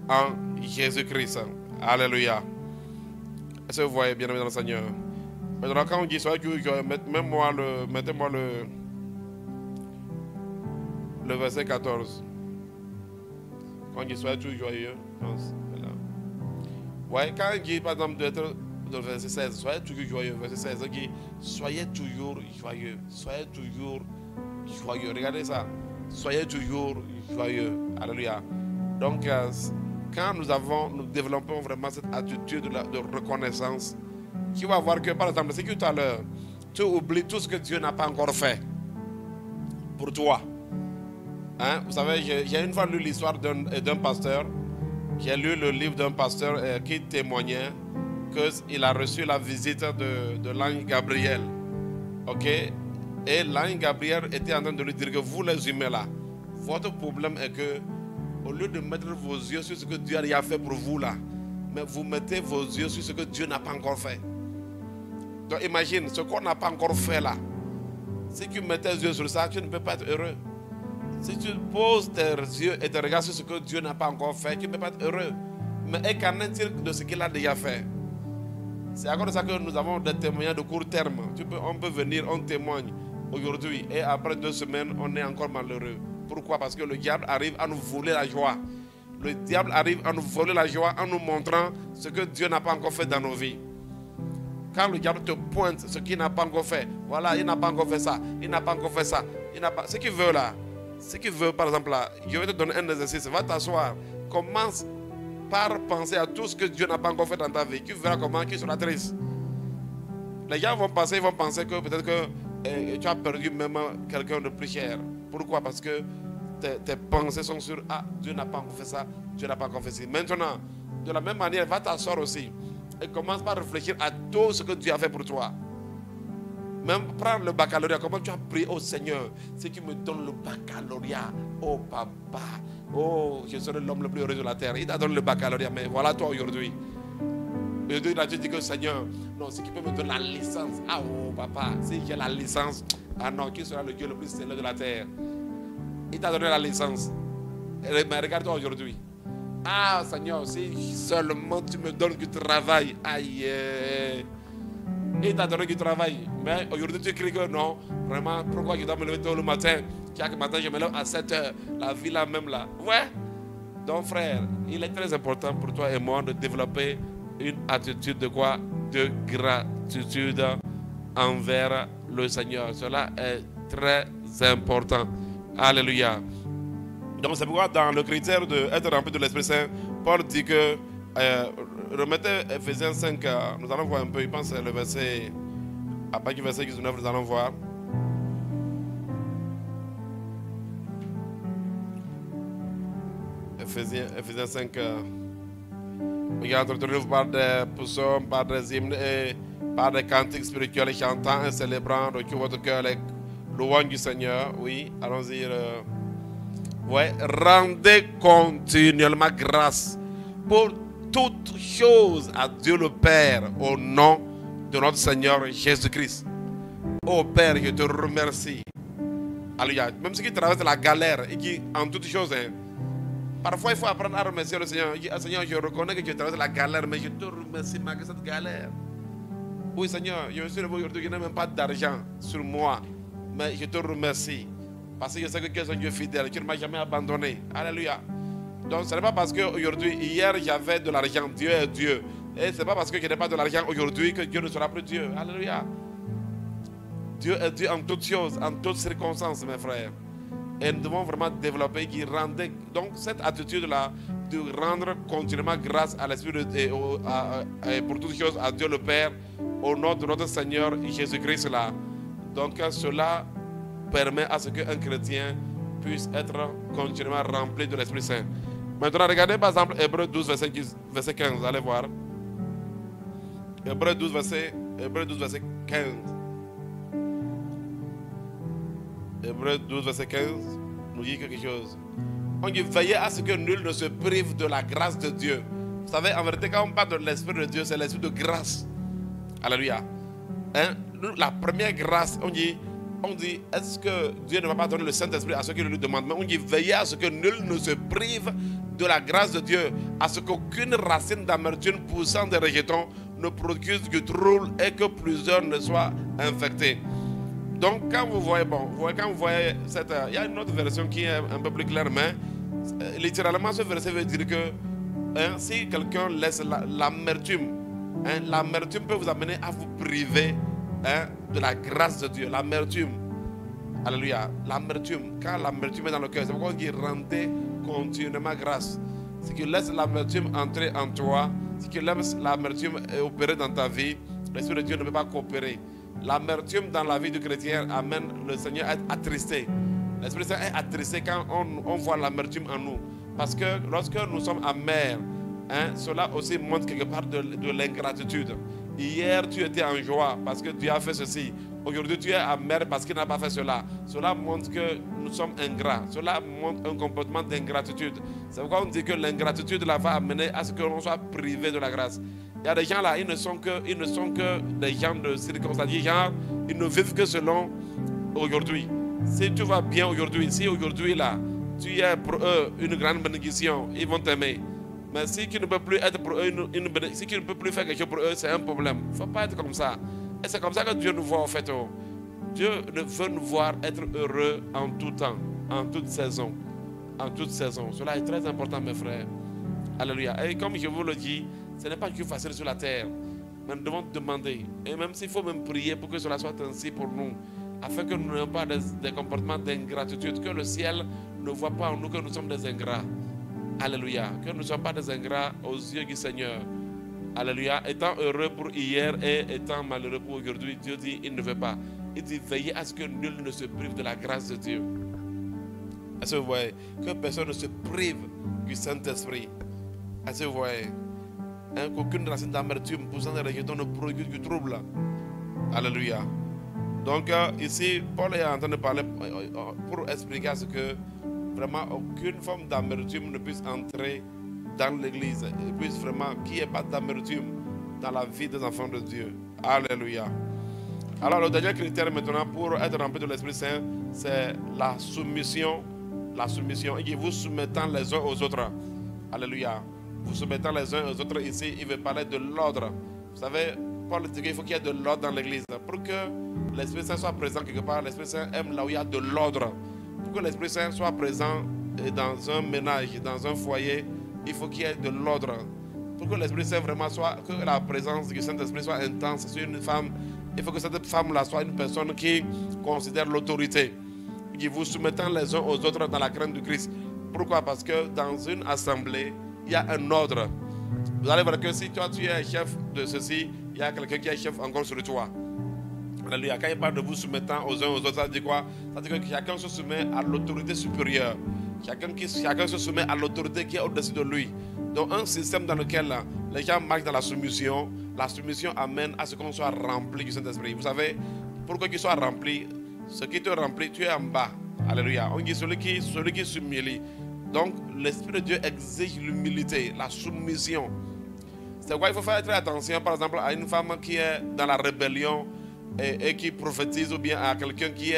en Jésus-Christ. Alléluia. Est-ce que vous voyez bien, dans le Seigneur? Maintenant, quand on dit soyez joyeux, mettez-moi le verset 14. Quand on dit soyez toujours joyeux, ouais, quand on dit par exemple d'être dans le verset 16, soyez toujours joyeux, verset 16, on dit soyez toujours joyeux, soyez toujours joyeux. Regardez ça, soyez toujours joyeux. Alléluia. Donc, quand nous développons vraiment cette attitude de reconnaissance, tu vas voir que, par exemple, c'est que tout à l'heure, tu oublies tout ce que Dieu n'a pas encore fait pour toi. Hein? Vous savez, j'ai une fois lu l'histoire d'un pasteur. J'ai lu le livre d'un pasteur qui témoignait qu'il a reçu la visite de l'ange Gabriel. Ok? Et l'ange Gabriel était en train de lui dire que vous, les humains là, votre problème est que au lieu de mettre vos yeux sur ce que Dieu a déjà fait pour vous là, mais vous mettez vos yeux sur ce que Dieu n'a pas encore fait. Donc imagine, ce qu'on n'a pas encore fait là. Si tu mets tes yeux sur ça, tu ne peux pas être heureux. Si tu poses tes yeux et te regardes sur ce que Dieu n'a pas encore fait, tu ne peux pas être heureux. Mais qu'en est-il de ce qu'il a déjà fait? C'est à cause de ça que nous avons des témoignages de court terme. On peut venir, on témoigne aujourd'hui et après 2 semaines, on est encore malheureux. Pourquoi? Parce que le diable arrive à nous voler la joie. Le diable arrive à nous voler la joie en nous montrant ce que Dieu n'a pas encore fait dans nos vies. Quand le diable te pointe ce qu'il n'a pas encore fait, voilà, il n'a pas encore fait ça, il n'a pas encore fait ça, ce qu'il veut là, ce qu'il veut par exemple là, je vais te donner un exercice, va t'asseoir, commence par penser à tout ce que Dieu n'a pas encore fait dans ta vie, tu verras comment tu seras triste. Les gens vont penser que peut-être que tu as perdu même quelqu'un de plus cher. Pourquoi? Parce que tes pensées sont sur Dieu n'a pas encore fait ça, Dieu n'a pas encore fait ça. Maintenant, de la même manière, va t'asseoir aussi et commence par réfléchir à tout ce que Dieu a fait pour toi. Même prendre le baccalauréat, comment tu as prié au Seigneur, c'est qui me donne le baccalauréat. Oh papa, oh je serai l'homme le plus heureux de la terre. Il t'a donné le baccalauréat, mais voilà toi aujourd'hui. Aujourd'hui, là, tu dis que Seigneur, non, c'est qui peut me donner la licence. Ah oh papa, si j'ai la licence, ah non, qui sera le Dieu le plus célèbre de la terre? Il t'a donné la licence. Mais regarde-toi aujourd'hui. Ah Seigneur, si seulement tu me donnes du travail. Aïe. Il t'a donné du travail. Mais aujourd'hui tu cries que non. Vraiment, pourquoi je dois me lever tôt le matin? Chaque matin je me lève à 7 h. La vie là même là. Ouais. Donc frère, il est très important pour toi et moi de développer une attitude de quoi? De gratitude envers le Seigneur. Cela est très important. Alléluia. Donc c'est pourquoi dans le critère d'être rempli de l'Esprit Saint, Paul dit que, remettez Ephésiens 5, nous allons voir un peu, il pense que c'est le verset, à partir du verset 19, nous allons voir. Ephésiens 5, regarde, entretenez-vous par des psaumes, par des hymnes et par des cantiques spirituels, chantant et célébrant de tout votre cœur les louanges du Seigneur. Oui, allons-y. Ouais, rendez continuellement grâce pour toutes choses à Dieu le Père au nom de notre Seigneur Jésus-Christ. Oh Père, je te remercie. Alléluia. Même ceux qui traversent la galère et qui, en toutes choses, parfois il faut apprendre à remercier le Seigneur. Seigneur, je reconnais que je traverse la galère, mais je te remercie malgré cette galère. Oui, Seigneur, je suis levé aujourd'hui, je n'ai même pas d'argent sur moi, mais je te remercie. Parce que je sais que tu es un Dieu fidèle, tu ne m'as jamais abandonné. Alléluia. Donc ce n'est pas parce qu'aujourd'hui, hier j'avais de l'argent, Dieu est Dieu. Et ce n'est pas parce que je n'ai pas de l'argent aujourd'hui que Dieu ne sera plus Dieu. Alléluia. Dieu est Dieu en toutes choses, en toutes circonstances, mes frères. Et nous devons vraiment développer qui rendait. Donc cette attitude-là, de rendre continuellement grâce à l'Esprit et pour toutes choses à Dieu le Père, au nom de notre Seigneur Jésus-Christ là. Donc cela permet à ce qu'un chrétien puisse être continuellement rempli de l'Esprit Saint. Maintenant, regardez par exemple Hébreux 12, verset 15. Allez voir. Hébreux 12, verset 15. Hébreux 12, verset 15 nous dit quelque chose. On dit veillez à ce que nul ne se prive de la grâce de Dieu. Vous savez, en vérité, quand on parle de l'Esprit de Dieu, c'est l'Esprit de grâce. Alléluia. Hein? La première grâce, on dit, est-ce que Dieu ne va pas donner le Saint-Esprit à ceux qui le lui demandent? Mais on dit, veillez à ce que nul ne se prive de la grâce de Dieu, à ce qu'aucune racine d'amertume poussant des rejetons ne produise du trouble et que plusieurs ne soient infectés. Donc, quand vous voyez, cette, il y a une autre version qui est un peu plus claire, mais littéralement, ce verset veut dire que si quelqu'un laisse l'amertume, l'amertume peut vous amener à vous priver de la grâce de Dieu. L'amertume, alléluia, l'amertume, quand l'amertume est dans le cœur, c'est pourquoi on dit rendez continuellement grâce. Si tu laisses l'amertume entrer en toi, si tu laisses l'amertume opérer dans ta vie, l'Esprit de Dieu ne peut pas coopérer. L'amertume dans la vie du chrétien amène le Seigneur à être attristé. L'Esprit Saint est attristé quand on voit l'amertume en nous. Parce que lorsque nous sommes amers, cela aussi montre quelque part de l'ingratitude. Hier, tu étais en joie parce que Dieu a fait ceci. Aujourd'hui, tu es amer parce qu'il n'a pas fait cela. Cela montre que nous sommes ingrats. Cela montre un comportement d'ingratitude. C'est pourquoi on dit que l'ingratitude va amener à ce que l'on soit privé de la grâce. Il y a des gens là, ils ne sont que des gens de circonstances. Ils ne vivent que selon aujourd'hui. Si tu vas bien aujourd'hui, si aujourd'hui là, tu es pour eux une grande bénédiction, ils vont t'aimer. Mais si tu ne peux plus être pour eux, si tu ne peux plus faire quelque chose pour eux, c'est un problème. Il ne faut pas être comme ça. Et c'est comme ça que Dieu nous voit en fait. Dieu veut nous voir être heureux en tout temps, en toute saison. En toute saison. Cela est très important, mes frères. Alléluia. Et comme je vous le dis, ce n'est pas que facile sur la terre. Mais nous devons demander. Et même s'il faut même prier pour que cela soit ainsi pour nous. Afin que nous n'ayons pas des comportements d'ingratitude. Que le ciel ne voit pas en nous que nous sommes des ingrats. Alléluia. Que nous ne soyons pas des ingrats aux yeux du Seigneur. Alléluia. Étant heureux pour hier et étant malheureux pour aujourd'hui, Dieu dit, il ne veut pas. Il dit, veillez à ce que nul ne se prive de la grâce de Dieu. Est-ce que vous voyez? Que personne ne se prive du Saint-Esprit. Est-ce que vous voyez? Qu'aucune racine d'amertume poussant des rejetons ne produit du trouble. Alléluia. Donc ici, Paul est en train de parler pour expliquer à ce que vraiment aucune forme d'amertume ne puisse entrer dans l'église. Et puisse vraiment qu'il n'y ait pas d'amertume dans la vie des enfants de Dieu. Alléluia. Alors le dernier critère maintenant pour être rempli de l'Esprit Saint, c'est la soumission. La soumission. Et vous soumettant les uns aux autres. Alléluia. Vous soumettant les uns aux autres ici, il veut parler de l'ordre. Vous savez, Paul dit qu'il faut qu'il y ait de l'ordre dans l'église. Pour que l'Esprit Saint soit présent quelque part, l'Esprit Saint aime là où il y a de l'ordre. Pour que l'Esprit Saint soit présent dans un ménage, dans un foyer, il faut qu'il y ait de l'ordre. Pour que l'Esprit Saint vraiment soit, que la présence du Saint-Esprit soit intense sur une femme, Il faut que cette femme-là soit une personne qui considère l'autorité, qui vous soumettant les uns aux autres dans la crainte du Christ. Pourquoi? Parce que dans une assemblée, il y a un ordre. Vous allez voir que si toi tu es chef de ceci, il y a quelqu'un qui est chef encore sur toi. Alléluia. Quand il parle de vous soumettant aux uns aux autres, ça dit quoi? Ça dit que chacun se soumet à l'autorité supérieure. Chacun se soumet à l'autorité qui est au-dessus de lui. Donc un système dans lequel les gens marchent dans la soumission amène à ce qu'on soit rempli du Saint-Esprit. Vous savez, pour qu'il soit rempli, ce qui te remplit, tu es en bas. Alléluia. On dit celui qui s'humilie. Donc l'Esprit de Dieu exige l'humilité, la soumission. C'est pourquoi il faut faire très attention, par exemple, à une femme qui est dans la rébellion et qui prophétise, ou bien à quelqu'un qui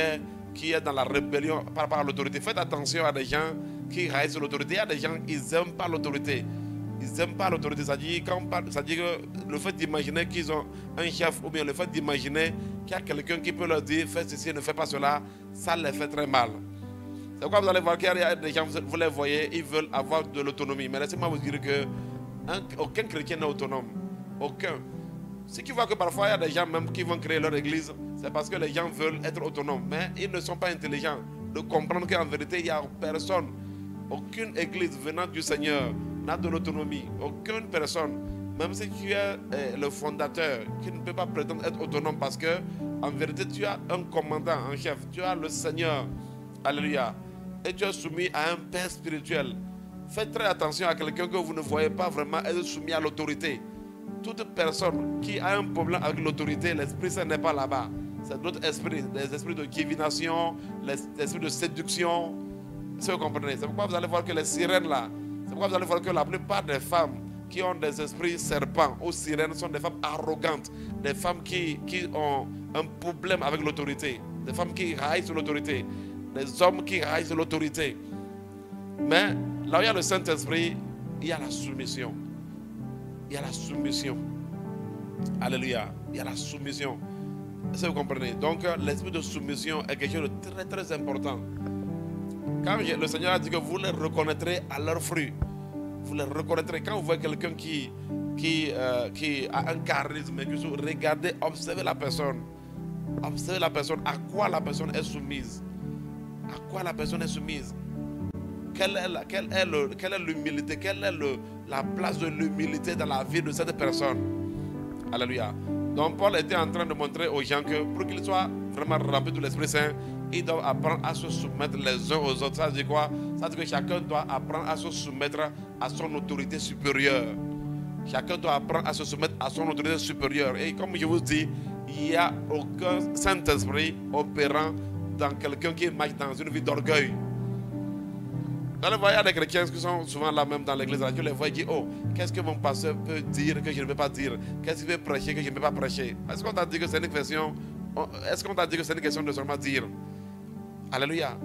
est dans la rébellion par rapport à l'autorité. Faites attention à des gens qui haïssent l'autorité. Il y a des gens qui n'aiment pas l'autorité. Ils n'aiment pas l'autorité. C'est-à-dire que le fait d'imaginer qu'ils ont un chef, ou bien le fait d'imaginer qu'il y a quelqu'un qui peut leur dire fais ceci, ne fais pas cela, ça les fait très mal. C'est pourquoi vous allez voir qu'il y a des gens, vous les voyez, ils veulent avoir de l'autonomie. Mais laissez-moi vous dire que aucun chrétien n'est autonome. Aucun. Ce qui voit que parfois il y a des gens même qui vont créer leur église, c'est parce que les gens veulent être autonomes. Mais ils ne sont pas intelligents de comprendre qu'en vérité, il n'y a personne, aucune église venant du Seigneur n'a de l'autonomie. Aucune personne, même si tu es le fondateur, qui ne peut pas prétendre être autonome parce que en vérité, tu as un commandant en chef, tu as le Seigneur. Alléluia. Et tu es soumis à un père spirituel. Faites très attention à quelqu'un que vous ne voyez pas vraiment être soumis à l'autorité. Toute personne qui a un problème avec l'autorité, l'Esprit Saint n'est pas là-bas. C'est d'autres esprits, les esprits de divination, les esprits de séduction. Si vous comprenez. C'est pourquoi vous allez voir que les sirènes là, c'est pourquoi vous allez voir que la plupart des femmes qui ont des esprits serpents ou sirènes sont des femmes arrogantes, des femmes qui ont un problème avec l'autorité, des femmes qui haïssent l'autorité, des hommes qui haïssent l'autorité. Mais là où il y a le Saint-Esprit, il y a la soumission. Il y a la soumission. Alléluia. Il y a la soumission. Est-ce que vous comprenez? Donc l'esprit de soumission est quelque chose de très très important. Quand le Seigneur a dit que vous les reconnaîtrez à leurs fruits. Vous les reconnaîtrez. Quand vous voyez quelqu'un qui a un charisme, regardez, observez la personne. Observez la personne. À quoi la personne est soumise? À quoi la personne est soumise? Quelle est l'humilité? Quelle est la place de l'humilité dans la vie de cette personne? Alléluia. Donc Paul était en train de montrer aux gens que pour qu'ils soient vraiment remplis de l'Esprit Saint, ils doivent apprendre à se soumettre les uns aux autres. Ça dit quoi? Ça dit que chacun doit apprendre à se soumettre à son autorité supérieure. Chacun doit apprendre à se soumettre à son autorité supérieure. Et comme je vous dis, il n'y a aucun Saint-Esprit opérant dans quelqu'un qui marche dans une vie d'orgueil. Dans le voyage des chrétiens qui sont souvent là même dans l'église, je les vois et dis, oh, qu'est-ce que mon pasteur peut dire que je ne peux pas dire? Qu'est-ce qu'il veut prêcher que je ne peux pas prêcher? Est-ce qu'on t'a dit que c'est une question? Est-ce qu'on t'a dit que c'est une question de seulement dire? Alléluia.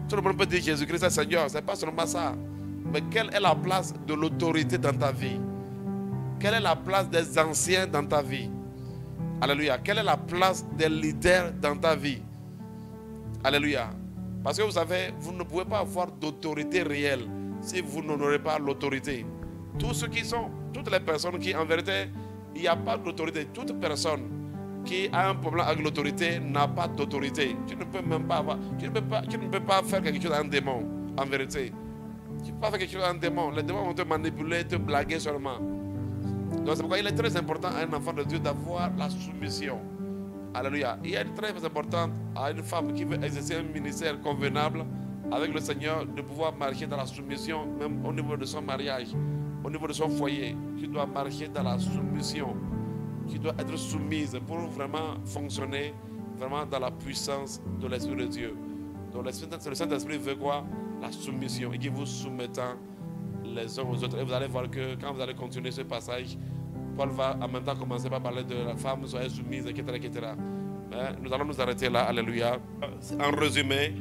Tout le monde peut dire Jésus-Christ est Seigneur, c'est pas seulement ça. Mais quelle est la place de l'autorité dans ta vie? Quelle est la place des anciens dans ta vie? Alléluia. Quelle est la place des leaders dans ta vie? Alléluia. Parce que vous savez, vous ne pouvez pas avoir d'autorité réelle si vous n'honorez pas l'autorité. Tous ceux qui sont, toutes les personnes qui, en vérité, il n'y a pas d'autorité. Toute personne qui a un problème avec l'autorité n'a pas d'autorité. Tu ne peux même pas avoir, tu ne peux pas faire quelque chose à un démon, en vérité. Tu ne peux pas faire quelque chose à un démon. Les démons vont te manipuler, te blaguer seulement. Donc c'est pourquoi il est très important à un enfant de Dieu d'avoir la soumission. Alléluia. Il est très important à une femme qui veut exercer un ministère convenable avec le Seigneur de pouvoir marcher dans la soumission, même au niveau de son mariage, au niveau de son foyer. Tu dois marcher dans la soumission. Tu dois être soumise pour vraiment fonctionner vraiment dans la puissance de l'Esprit de Dieu. Donc le Saint-Esprit veut quoi? La soumission. Et qui vous soumettant les uns aux autres. Et vous allez voir que quand vous allez continuer ce passage, Paul va en même temps commencer par parler de la femme, soyez soumise, etc., etc. Mais nous allons nous arrêter là. Alléluia. En résumé,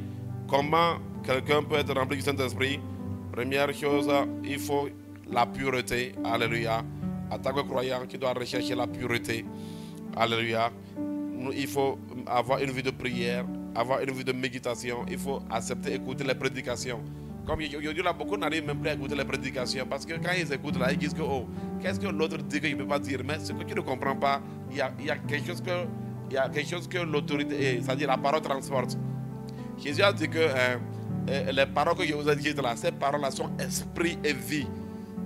comment quelqu'un peut être rempli du Saint-Esprit? Première chose, il faut la pureté. Alléluia. En tant que croyant qui doit rechercher la pureté. Alléluia. Il faut avoir une vie de prière, avoir une vie de méditation. Il faut accepter écouter les prédications. Comme aujourd'hui, là, beaucoup n'arrivent même plus à écouter les prédications parce que quand ils écoutent là, ils disent que oh, qu'est-ce que l'autre dit que je ne peux pas dire. Mais ce que tu ne comprends pas, il y a quelque chose que il y a quelque chose que l'autorité, c'est-à-dire la parole transporte. Jésus a dit que les paroles que je vous ai dites là, ces paroles-là sont esprit et vie.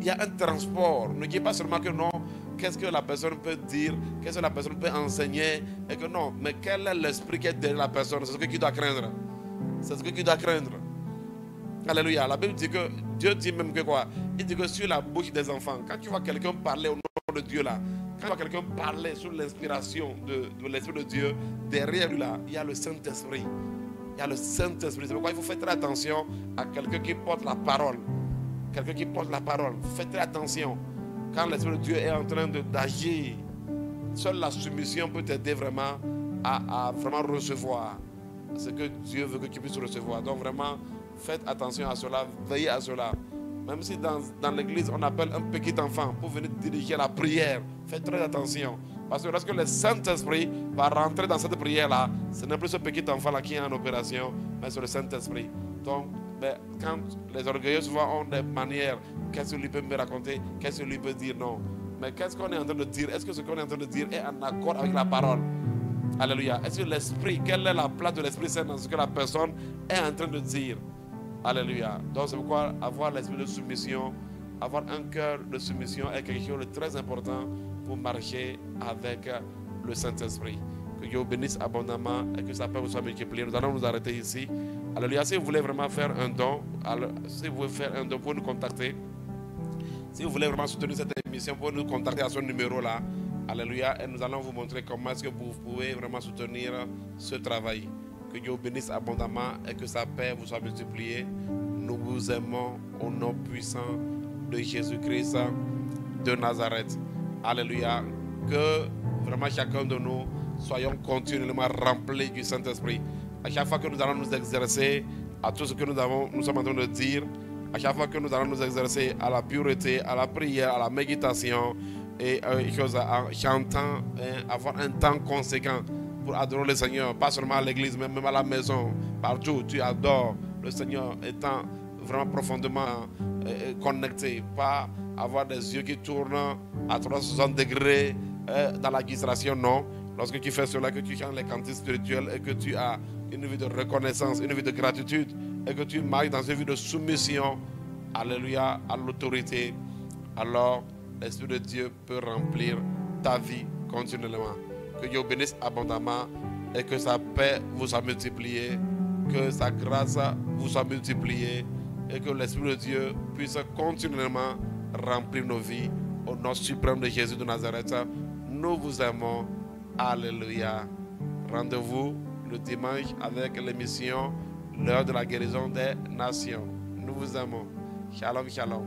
Il y a un transport. Ne dites pas seulement que non, qu'est-ce que la personne peut dire, qu'est-ce que la personne peut enseigner, et que non, mais quel est l'esprit qui est derrière la personne? C'est ce que tu dois craindre. C'est ce que tu dois craindre. Alléluia. La Bible dit que Dieu dit même que quoi? Il dit que sur la bouche des enfants, quand tu vois quelqu'un parler au nom de Dieu là, quand tu vois quelqu'un parler sous l'inspiration de l'Esprit de Dieu, derrière lui là, il y a le Saint-Esprit. Il y a le Saint-Esprit. C'est pourquoi il faut faire très attention à quelqu'un qui porte la parole. Quelqu'un qui porte la parole. Faites très attention. Quand l'Esprit de Dieu est en train d'agir, seule la soumission peut t'aider vraiment à vraiment recevoir ce que Dieu veut que tu puisses recevoir. Donc vraiment, faites attention à cela, veillez à cela. Même si dans l'église, on appelle un petit enfant pour venir diriger la prière, faites très attention. Parce que lorsque le Saint-Esprit va rentrer dans cette prière-là, ce n'est plus ce petit enfant-là qui est en opération, mais c'est le Saint-Esprit. Donc, quand les orgueilleux souvent ont des manières, qu'est-ce que lui peut me raconter, qu'est-ce que lui peut dire, non. Mais qu'est-ce qu'on est en train de dire? Est-ce que ce qu'on est en train de dire est en accord avec la parole? Alléluia. Est-ce que l'esprit, quelle est la place de l'Esprit Saint dans ce que la personne est en train de dire? Alléluia. Donc c'est pourquoi avoir l'esprit de soumission, avoir un cœur de soumission est quelque chose de très important pour marcher avec le Saint-Esprit. Que Dieu vous bénisse abondamment et que sa paix vous soit multipliée. Nous allons nous arrêter ici. Alléluia. Si vous voulez vraiment faire un don, si vous voulez faire un don, vous pouvez nous contacter. Si vous voulez vraiment soutenir cette émission, vous pouvez nous contacter à ce numéro-là. Alléluia. Et nous allons vous montrer comment est-ce que vous pouvez vraiment soutenir ce travail. Que Dieu vous bénisse abondamment et que sa paix vous soit multipliée. Nous vous aimons au nom puissant de Jésus-Christ de Nazareth. Alléluia. Que vraiment chacun de nous soyons continuellement remplis du Saint-Esprit. À chaque fois que nous allons nous exercer à tout ce que nous sommes en train de dire, à chaque fois que nous allons nous exercer à la pureté, à la prière, à la méditation et en chantant, avoir un temps conséquent pour adorer le Seigneur, pas seulement à l'église, mais même à la maison, partout tu adores le Seigneur, étant vraiment profondément connecté, pas avoir des yeux qui tournent à 360 degrés dans la distraction, non. Lorsque tu fais cela, que tu chantes les cantiques spirituels et que tu as une vie de reconnaissance, une vie de gratitude et que tu marches dans une vie de soumission, alléluia, à l'autorité, alors l'Esprit de Dieu peut remplir ta vie continuellement. Que Dieu bénisse abondamment et que sa paix vous soit multipliée, que sa grâce vous soit multipliée et que l'Esprit de Dieu puisse continuellement remplir nos vies. Au nom suprême de Jésus de Nazareth, nous vous aimons. Alléluia. Rendez-vous le dimanche avec l'émission L'heure de la guérison des nations. Nous vous aimons. Shalom, shalom.